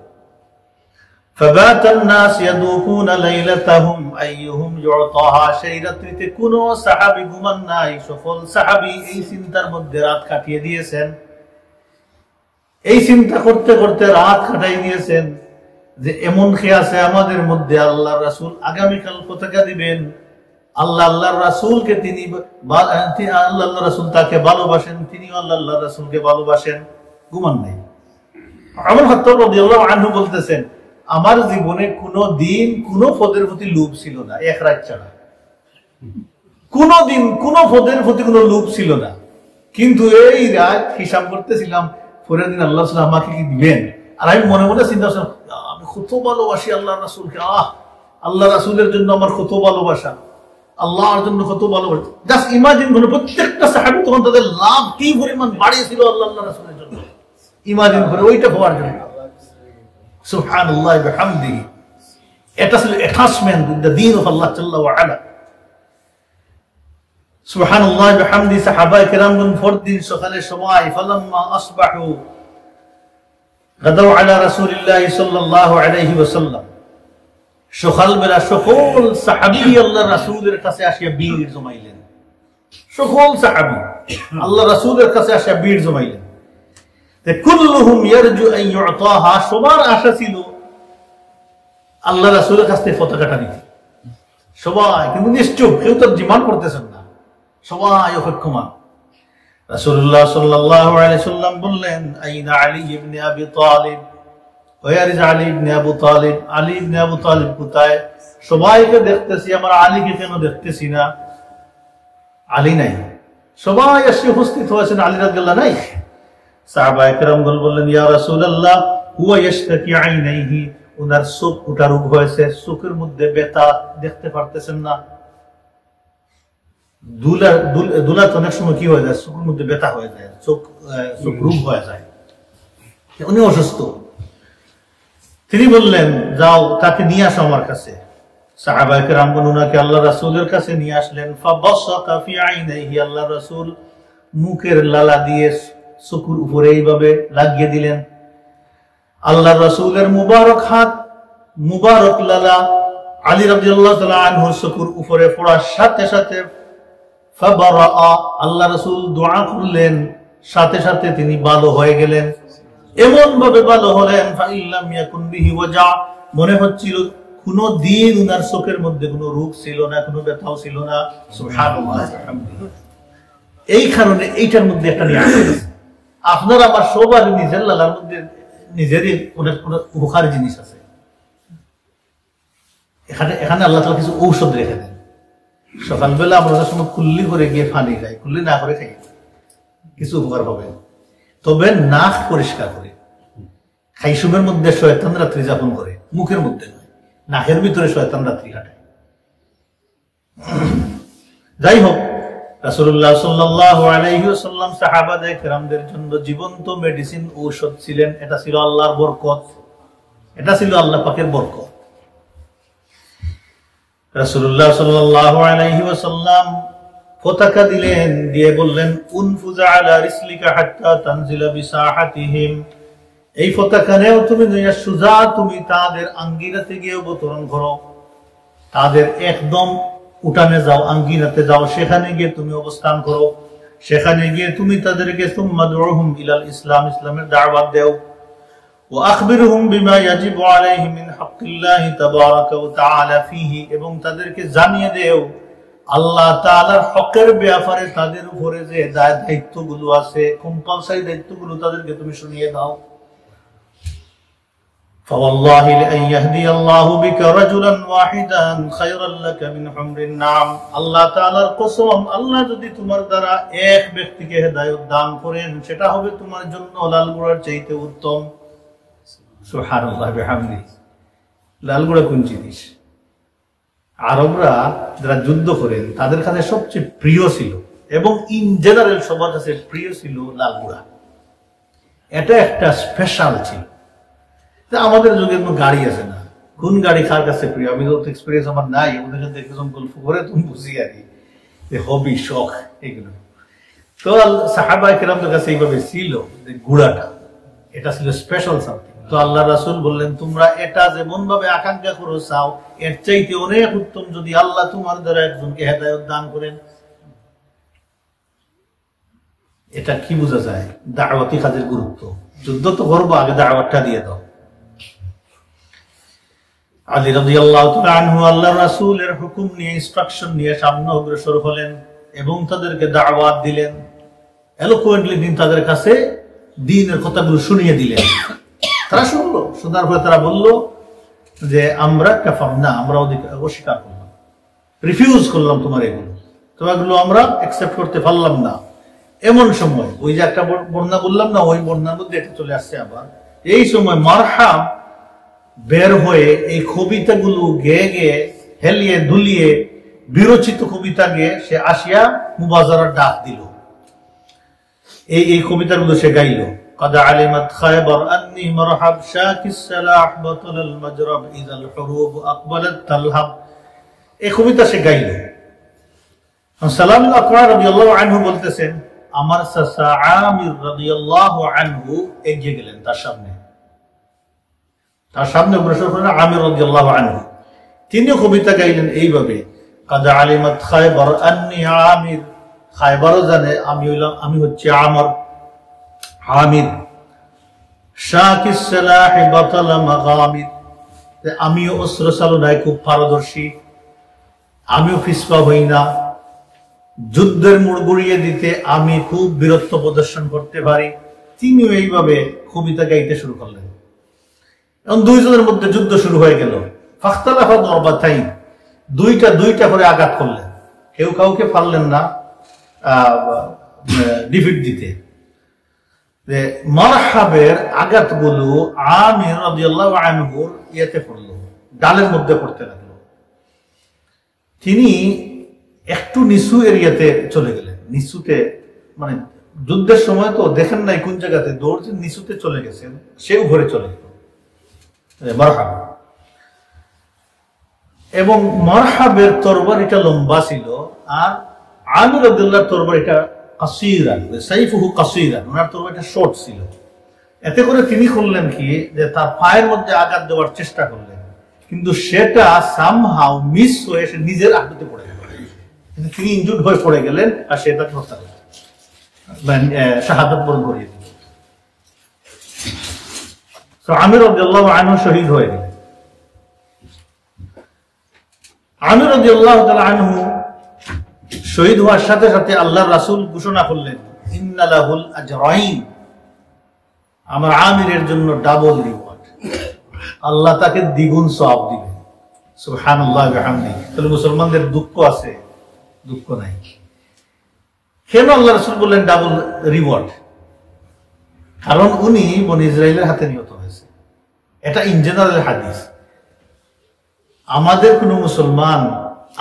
فبات الناس يذوقون ليلتهم ايهم يعطاها সেই রাত্রিতে কোন সাহাবী ঘুমান নাই সকল সাহাবী এই চিন্তার মধ্যে রাত কাটিয়ে দিয়েছেন এই চিন্তা করতে করতে রাত কাটাই দিয়েছেন যে এমন কি আছে আমাদের মধ্যে আল্লাহর রাসূল আগামী কাল পতাকা দিবেন আল্লাহর রাসূলকে তিনি আল্লাহর রাসূল তাকে ভালোবাসেন তিনি আল্লাহর রাসূলকে ভালোবাসেন ঘুমান নাই ওমর খাত্তাব রাদিয়াল্লাহু আনহু বলতেছেন আমার জীবনে কোন দিন কোন পদের প্রতি লোভ ছিল না এক রাত ছাড়া কোন দিন কোন পদের প্রতি কোনো লোভ ছিল না কিন্তু এই রাত হিসাব করতেছিলাম পরের দিন আল্লাহ তাআলা আমাকে কি দিবেন আর আমি মনে মনে চিন্তা করছিলাম আমি কত ভালোবাসি আল্লাহর রাসূলকে আল্লাহর রাসূলের জন্য আমার কত ভালোবাসা আল্লাহর জন্য কত ভালোবাসা জাস্ট ইমাজিন করুন প্রত্যেকটা সাহাবী তখন তাদের লাভ কি পরিমাণ বাড়িয়েছিল আল্লাহর রাসূলের জন্য ইমাজিন করে ওইটা হওয়ার জন্য সুবহানাল্লাহ বিহামদিহি এটা ছিল অ্যাটাচমেন্ট উইথ দ্য দীন অফ আল্লাহ জাল্লা ওয়া আলা সুবহানাল্লাহ বিহামদি সাহাবায়ে কেরামগণ পরদিন সকালের সময় ফালাম্মা আসবাহু গাদাউ আলা রাসূলিল্লাহ সাল্লাল্লাহু আলাইহি ওয়াসাল্লাম সকালবেলা সকল সাহাবী আল্লাহর রাসূলের কাছে আসিয়া ভিড় জমাইলেন সকল সাহাবী আল্লাহর রাসূলের কাছে আসিয়া ভিড় জমাইলেন কুল্লুহুম ইয়ারজু আন ইউতাহা সবার আশা ছিল আল্লাহর রাসূলের কাছ থেকে পতাকাটা নিতে সবাই কিন্তু নিশ্চুপ কেউ তো ডিমান্ড করতেছেন না সবাই অপেক্ষমান রাসূলুল্লাহ সাল্লাল্লাহু আলাইহি ওয়াসাল্লাম বললেন আইনা আলী ইবনে আবি তালিব ওয়ার ইজ আলী ইবনে আবু তালিব আলী ইবনে আবু তালিব কোথায় সবাইকে দেখতেছি আমার আলীকে কেন দেখতেছি না আলী নাই সবাই এসে উপস্থিত হয়েছেন আলী রাদিয়াল্লাহু নাই সাহাবায়ে কেরামগণ বললেন ইয়া রাসূলুল্লাহ হুয়া ইয়াশতাকি আইনাইহি উনার চোখ উঠা রোগ হয়েছে চোখের মধ্যে ব্যথা দেখতে পারতেছেন না দুলা তো অনেক সময় কি হয়ে যায় চোখের মধ্যে ব্যথা হয়ে যায় চোখ রোগ হয়ে যায় উনি অসুস্থ তিনি বললেন যাও তাকে নিয়ে আসো আমার কাছে সাহাবায়ে কেরামগণ উনাকে আল্লাহর রাসূলের কাছে নিয়ে আসলেন ফাবাসাকা ফি আইনাইহি আল্লাহর রাসূল মুখের লালা দিয়ে চোখের উপরে এইভাবে লাগিয়ে দিলেন আল্লাহর রাসূলের মুবারক হাত মুবারক লালা আলী রাদিয়াল্লাহু তাআলা আনহুর চোখের উপরে পড়ার সাথে সাথে ফাবারা আল্লাহর রাসূল দোয়া করলেন সাথে সাথে তিনি ভালো হয়ে গেলেন এমন ভাবে ভালো হলেন ফাইল্লাম ইয়াকুন বিহি ওয়াজা মনে হচ্ছিল কোনো দিন উনার চোখের মধ্যে কোনো রোগ ছিল না কোনো ব্যথাও ছিল না সুবহানাল্লাহ এই কারণে এইটার মধ্যে একটা নিয়ামত আছে আপনার আমার সবার নিজের লালার মধ্যে নিজেরই অনেক উপকারী জিনিস আছে এখানে আল্লাহ তাআলা কিছু ঔষধ রেখে দেন সকালবেলা আমরা সময় কুল্লি করে গিয়ে পানি খাই কুল্লি না করে খাই কিছু উপকার হবে তবে নাক পরিষ্কার করে খাইসুমের মধ্যে শয়তান রাত্রি যাপন করে মুখের মধ্যে নয় নাকের ভিতরে শয়তান রাত্রি কাটায় যাই হোক রাসূলুল্লাহ সাল্লাল্লাহু আলাইহি ওয়াসাল্লাম সাহাবায়ে কেরামদের জন্য জীবন্ত মেডিসিন ঔষধ ছিলেন এটা ছিল আল্লাহর বরকত এটা ছিল আল্লাহ পাকের বরকত রাসূলুল্লাহ সাল্লাল্লাহু আলাইহি ওয়াসাল্লাম পতাকা দিলেন দিয়ে বললেন উনফুজা আলা রিসলিকা হাত্তা তানজিলা বিসাহাতিহিম এই পতাকা নেও তুমি দুনিয়া সুজা তুমি তাদের আঙ্গিনাতে গিয়ে অবতরণ করো তাদের একদম উঠানে যাও আঙ্গিনাতে যাও সেখানে গিয়ে তুমি অবস্থান করো সেখানে গিয়ে তুমি তাদেরকে সুম্মা দুউহুম ইলাল ইসলাম ইসলামের দাওয়াত দাও ওয়া আখবিরহুম বিমা ইয়াজিবু আলাইহি মিন হাক্কিল্লাহি তাবারাকা ওয়া তাআলা ফীহি এবং তাদেরকে জানিয়ে দাও আল্লাহ তাআলার হকের ব্যাপারে তাদের উপরে যে দায়িত্বগুলো আছে কম্পালসারি দায়িত্বগুলো তাদেরকে তুমি শুনিয়ে দাও فوالله لأن يهدي الله بك رجلا واحدا خيرا لك من حمر النعم আল্লাহ তাআলার কসম আল্লাহ যদি তোমার দ্বারা এক ব্যক্তিকে হেদায়েত দান করেন সেটা হবে তোমার জন্য লাল ঘোড়ার চাইতে উত্তম সুবহানাল্লাহ বিহামদিহি লাল ঘোড়া কোন জিনিস আরবরা যারা যুদ্ধ করেন তাদের কাছে সবচেয়ে প্রিয় ছিল এবং ইন জেনারেল সবার কাছে প্রিয় ছিল লাল ঘোড়া এটা একটা স্পেশাল ছিল আমাদের যুগে কোনো গাড়ি আছে না কোন গাড়ি কার কাছে প্রিয় আমি তো এক্সপেরিয়েন্স আমার নাই ওদের সাথে একজন গল্প করে তুমি বুঝি আর কি হবি শখ এগুলো তো সাহাবায়ে কেরামদের কাছে এইভাবে ছিল যে ঘোড়াটা এটা ছিল স্পেশাল সামথিং তো আল্লাহ রাসূল বললেন, তোমরা এটা যেমন ভাবে আকাঙ্ক্ষা করো চাও, এর চাইতে অনেক উত্তম যদি আল্লাহ তোমার দ্বারা একজনকে হেদায়েত দান করেন। এটা কি বোঝা যায়? দাওয়াতি কাজের গুরুত্ব। যুদ্ধ তো করবো, আগে দাওয়াতটা দিয়ে দাও। আলী রাদিয়াল্লাহু তাআলা আনহু আল্লাহর রাসূলের হুকুম নিয়ে, ইনস্ট্রাকশন নিয়ে সামনে অগ্রসর হলেন এবং তাদেরকে দাওয়াত দিলেন। এলোকুয়েন্টলি দিন তাদের কাছে দ্বীনের কথাগুলো শুনিয়ে দিলেন। তারা শুনলো, শোনার পরে তারা বলল যে আমরা কাফারনা, আমরা অস্বীকার করলাম, রিফিউজ করলাম তোমার এগুলো আমরা অ্যাকসেপ্ট করতে পারলাম না। এমন সময় ওই যে একটা বর্ণনা বললাম না, ওই বর্ণনার মধ্যে এটা চলে আসছে আবার। এই সময় মারহাব বের হয়ে এই কবিতাগুলো গেয়ে গেয়ে, হেলিয়ে দুলিয়ে, বিরচিত কবিতা গেয়ে সে আসিয়া মুবাজারার ডাক দিল। এই কবিতাগুলো সে গাইল। قد علمت خيبر أني مرحب شاك السلاح بطل المجرب إذا الحروب أقبلت تلهب। এই কবিতা সে গাইল। সালাম আকওয়া রাদিয়াল্লাহু আনহু বলতেছেন, আমার চাচা আমির রাদিয়াল্লাহু আনহু এগিয়ে গেলেন তার সামনে অগ্রসর হলেন আমির রাদিয়াল্লাহু আনহু। তিনিও কবিতা গাইলেন এইভাবে, قد علمت خيبر أني عامر, খায়বারও জানে আমি হচ্ছে আমির। শাকিস সালাহ বাতাল মাগামির, আমিও অস্ত্র চালনায় খুব পারদর্শী, আমিও ফিসপা হই না, যুদ্ধের মোড় ঘুরিয়ে দিতে আমি খুব বীরত্ব প্রদর্শন করতে পারি। তিনিও এইভাবে কবিতা গাইতে শুরু করলেন এবং দুইজনের মধ্যে যুদ্ধ শুরু হয়ে গেল। ফাখতালাফা দরবাতাইন, দুইটা করে আঘাত করলেন, কেউ কাউকে পারলেন না ডিফিট দিতে। মারহাবের আঘাতগুলো আমির রাদিয়াল্লাহু আনহুর ইয়েতে পড়লো, ডালের মধ্যে পড়তে লাগলো। তিনি একটু নিচু এরিয়াতে চলে গেলেন, নিচুতে, মানে যুদ্ধের সময় তো দেখেন নাই কোন জায়গাতে দৌড়ছে, নিচুতে চলে গেছেন, সে উপরে চলে গেল মারহাব। এবং মারহাবের তরবারিটা লম্বা ছিল আর আমির রাদিয়াল্লাহু তরবারিটা কাসীরান, সাইফুহু কাসীরান, ওনার তরবারিটা শর্ট ছিল। এতে করে তিনি করলেন কি, যে তার পায়ের মধ্যে আঘাত দেওয়ার চেষ্টা করলেন, কিন্তু সেটা সামহাউ মিস হয়ে সে নিজের আঘাতে পড়ে গেল। কিন্তু তিনি ইনজুর্ড হয়ে পড়ে গেলেন আর সে তাকে হত্যা করলেন, শাহাদাত বরণ করিয়ে দিল। আমির রাদিয়াল্লাহু আনহু শহীদ হয়ে গেলেন। আমির রাদিয়াল্লাহু তাআলা আনহু শহীদ হওয়ার সাথে সাথে আল্লাহর রাসূল ঘোষণা করলেন, ইন্না লাহুল আজরাইন, আমার আমিরের জন্য ডাবল রিওয়ার্ড, আল্লাহ তাকে দ্বিগুণ সওয়াব দিবেন। সুবহানাল্লাহ ওয়া বিহামদিহি। তাহলে মুসলমানদের দুঃখ আছে, দুঃখ নাই। কেন আল্লাহ রাসূল বললেন ডাবল রিওয়ার্ড? কারণ উনি বনি ইসরাইলের হাতে নিহত হয়েছে। এটা ইন জেনারেল হাদিস। আমাদের কোন মুসলমান,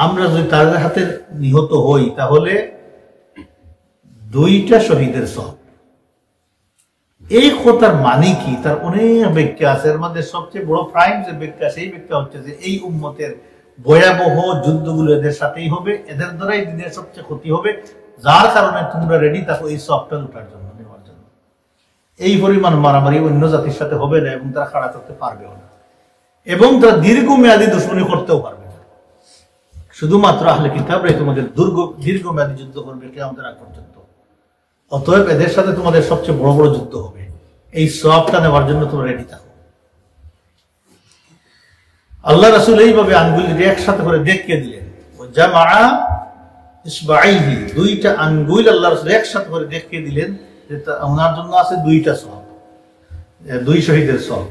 আমরা যদি তাদের হাতে নিহত হই তাহলে 2টা শহীদের সওয়াব। এই কথার মানে কি, তার অনেক ব্যাখ্যা আছে। এর মধ্যে সবচেয়ে বড় প্রাইম যে ব্যাখ্যা, সেই ব্যাখ্যা হচ্ছে যে এই উম্মতের ভয়াবহ যুদ্ধগুলো এদের সাথেই হবে, এদের দ্বারাই দিনের সবচেয়ে ক্ষতি হবে, যার কারণে তোমরা রেডি থাকো এই সওয়াবটা লুটার জন্য, নেওয়ার জন্য। এই পরিমাণ মারামারি অন্য জাতির সাথে হবে না এবং তারা খাড়া করতে পারবেও না, এবং তারা দীর্ঘমেয়াদী দুশমনী করতেও পারবে না। শুধুমাত্র আহলে কিতাবরাই তোমাদের দীর্ঘমেয়াদী যুদ্ধ করবে কিয়ামতের আগ পর্যন্ত। অতএব এদের সাথে তোমাদের সবচেয়ে বড় বড় যুদ্ধ হবে, এই সওয়াবটা নেওয়ার জন্য তোমরা রেডি থাকো। আল্লাহ রাসূল এইভাবে আঙ্গুল একসাথে করে দেখিয়ে দিলেন, জামা ইসবাইহি, 2টা আঙ্গুল আল্লাহ রাসূল একসাথে করে দেখিয়ে দিলেন যে ওনার জন্য আছে 2টা সওয়াব, 2 শহীদের সওয়াব।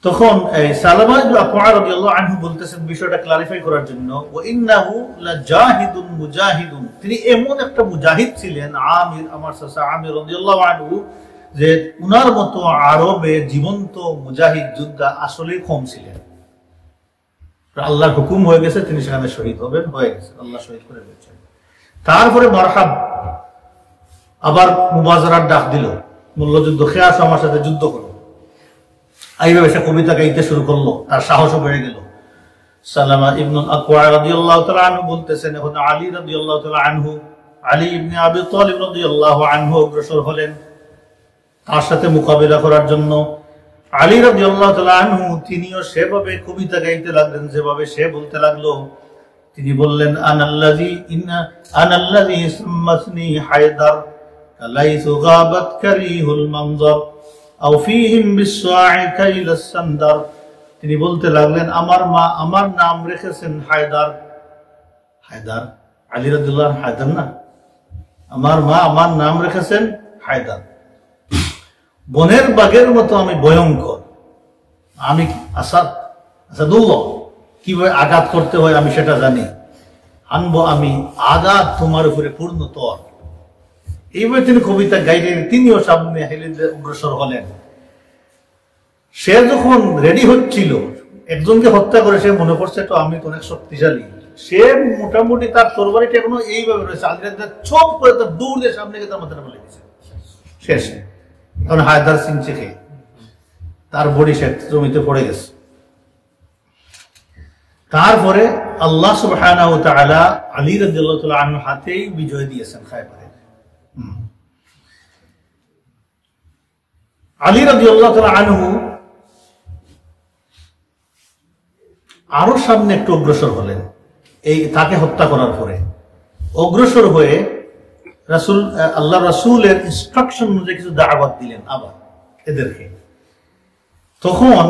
তখন সালামা ইবনে আকওয়া রাদিয়াল্লাহু আনহু বলতেছেন বিষয়টা ক্লারিফাই করার জন্য, ওয়া ইন্নাহু লাজাহিদুন মুজাহিদুন, তিনি এমন একটা মুজাহিদ ছিলেন আমির, আমার চাচা আমির রাদিয়াল্লাহু আনহু, যে উনার মতো আরবে জীবন্ত মুজাহিদ যোদ্ধা আসলে কম ছিলেন। আল্লাহর হুকুম হয়ে গেছে, তিনি সেখানে শহীদ হবেন, হয়ে গেছে, আল্লাহ শহীদ করে দিয়েছেন। তারপরে মারহাব আবার মুবাজারার ডাক দিল, মূল্যযুদ্ধ, খেয়ে আসো আমার সাথে যুদ্ধ করো। এইভাবে সে কবিতা গাইতে শুরু করলো, তার সাহসও বেড়ে গেল। সালামা ইবনে আকওয়া রাদিয়াল্লাহু তাআলা আনহু বলতেছেন, এখন আলী রাদিয়াল্লাহু তাআলা আনহু, আলী ইবনে আবি তালিব রাদিয়াল্লাহু আনহু অগ্রসর হলেন তার সাথে মোকাবিলা করার জন্য। আলী রাদিয়াল্লাহু তাআলা আনহু তিনিও সেভাবে কবিতা গাইতে লাগলেন, যেভাবে সে বলতে লাগলো। তিনি বললেন, আনাল্লাযী সুম্মাসনি হায়দার কালাইসু গাবাত কারিহুল মানজার আও ফীহিম বিসসা'i কাইলাস সান্দার। তিনি বলতে লাগলেন, আমার নাম রেখেছেন হায়দার। হায়দার আলী রাদিয়াল্লাহু হায়দার না, আমার নাম রেখেছেন হায়দার। বনের বাঘের মতো আমি ভয়ঙ্কর, আমি আসাদুল্লাহ, কিভাবে আঘাত করতে হয় আমি সেটা জানি। আনবো আমি আঘাত তোমার উপরে পূর্ণ তর। এইভাবে তিনি কবিতা গাইলেন। তিনিও সামনে হেলিতে অগ্রসর হলেন। সে যখন রেডি হচ্ছিল, একজনকে হত্যা করে সে মনে করছে তো আমি তো অনেক শক্তিশালী, সে মোটামুটি তার তরবারিটা এখনো এইভাবে রয়েছে, আলিরাদের চোখ করে তার দূর দিয়ে সামনে গিয়ে তার মাথাটা বলে গেছে শেষ। তখন হায়দার সিং চেখে তার বডি সে জমিতে পড়ে গেছে। তারপরে আল্লাহ সুবহানাহু ওয়া তাআলা আলী রাদিয়াল্লাহু তাআলা আনহু হাতেই বিজয় দিয়েছেন খায়বারে। আলী রাদিয়াল্লাহু তাআলা আনহু আরো সামনে একটু অগ্রসর হলেন। এই তাকে হত্যা করার পরে অগ্রসর হয়ে আল্লাহ রাসূলের ইনস্ট্রাকশন অনুযায়ী কিছু দাওয়াত দিলেন আবার এদেরকে। তখন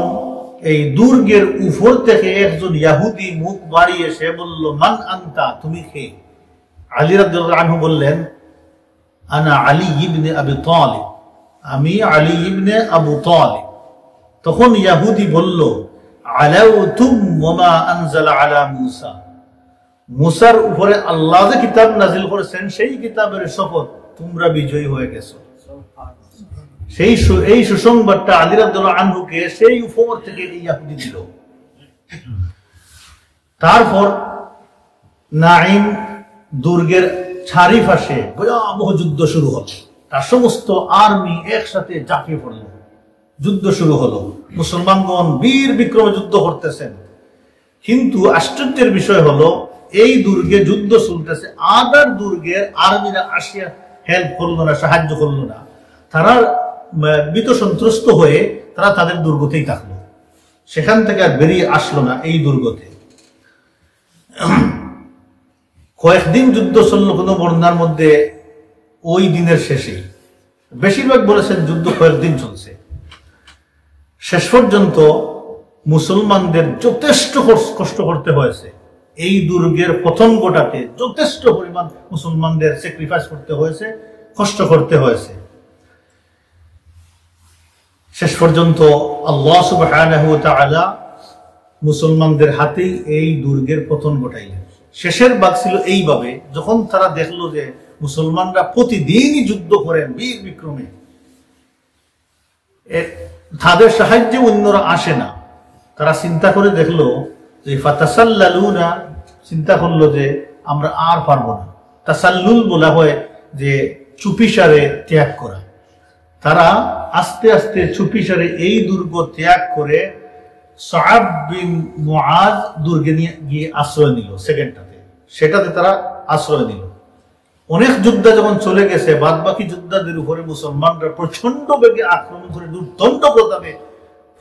এই দুর্গের উপর থেকে একজন ইহুদি মুখ বাড়িয়ে সে বলল, মান আনতা, তুমি কে? আলী রাদিয়াল্লাহু আনহু বললেন, আনা আলী ইবনে আবি তালিব, আমি আলী ইবনে আবু তালিব। তখন ইহুদি বলল, আলাউতুম ওয়া আনজালা আলা মুসা, মুসার উপরে আল্লাহ যে কিতাব নাজিল করেছেন সেই কিতাবের শপথ, তোমরা বিজয়ী হয়ে গেছো। এই সুসংবাদটা আলী রাদিয়াল্লাহু আনহুকে সেই উপর থেকে ইহুদি দিল। তারপর নাঈম দুর্গের চারিপাশে ভয়াবহ যুদ্ধ শুরু হল। তার সমস্ত আর্মি একসাথে ঝাঁপিয়ে পড়ল, যুদ্ধ শুরু হলো। মুসলমানগণ বীর বিক্রমে যুদ্ধ করতেছেন। কিন্তু আশ্চর্যের বিষয় হলো, এই দুর্গে যুদ্ধ চলতেছে, আদার দুর্গের আর্মিরা আসিয়া হেল্প করলো না, সাহায্য করলো না। তারা ভীত সন্ত্রস্ত হয়ে তারা তাদের দুর্গতেই থাকলো, সেখান থেকে আর বেরিয়ে আসলো না এই দুর্গতে। কয়েকদিন যুদ্ধ চলল কোন বর্ণনার মধ্যে ওই দিনের শেষেই, বেশিরভাগ বলেছেন যুদ্ধ কয়েকদিন চলছে। শেষ পর্যন্ত মুসলমানদের যথেষ্ট কষ্ট করতে হয়েছে। এই দুর্গের পতন ঘটাতে যথেষ্ট পরিমাণ মুসলমানদের স্যাক্রিফাইস করতে হয়েছে, কষ্ট করতে হয়েছে। শেষ পর্যন্ত আল্লাহ সুবহানাহু ওয়া তাআলা মুসলমানদের হাতেই এই দুর্গের পতন ঘটাইলেন। শেষের ভাগ ছিল এইভাবে, যখন তারা দেখলো যে মুসলমানরা প্রতিদিনই যুদ্ধ করেন বীর বিক্রমে, তাদের সাহায্যে অন্যরা আসে না, তারা চিন্তা করে দেখলো যে ফাতাসাল্লালুনা, চিন্তা করলো যে আমরা আর পারবো না। তাসাল্লুল বলা হয় যে চুপিসারে ত্যাগ করা। তারা আস্তে আস্তে চুপিসারে এই দুর্গ ত্যাগ করে সাআব বিন মুআজ দুর্গে নিয়ে গিয়ে আশ্রয় নিল। সেকেন্ডটাতে সেটাতে তারা আশ্রয় নিল। অনেক যোদ্ধা যখন চলে গেছে, বাদ বাকি যোদ্ধাদের উপরে মুসলমানরা প্রচন্ড বেগে আক্রমণ করে দুর্দণ্ড প্রতাপে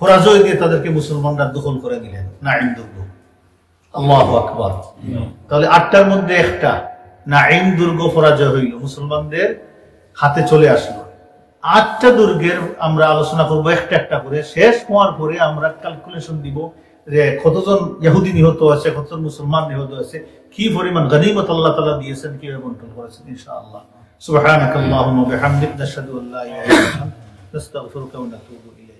পরাজয় দিয়ে তাদেরকে মুসলমানরা দখল করে নিলেন নাঈম দুর্গ। আল্লাহু আকবার। তাহলে 8টার মধ্যে একটা নাঈম দুর্গ পরাজয় হইল, মুসলমানদের হাতে চলে আসলো। 8টা দুর্গের আমরা আলোচনা করবো একটা একটা করে। শেষ হওয়ার পরে আমরা ক্যালকুলেশন দিব যে কতজন ইহুদি নিহত আছে, কতজন মুসলমান নিহত আছে, কি পরিমাণ গনিমত আল্লাহ তাআলা দিয়েছেন, কিভাবে বন্টন করেছেন ইনশাআল্লাহ। সুবহানাকাল্লাহুম্মা ওয়া বিহামদিকা নাশহাদু আল্লা ইলাহা ইল্লা আনতা নাস্তাগফিরুকা ওয়া নাতুবু ইলাইক।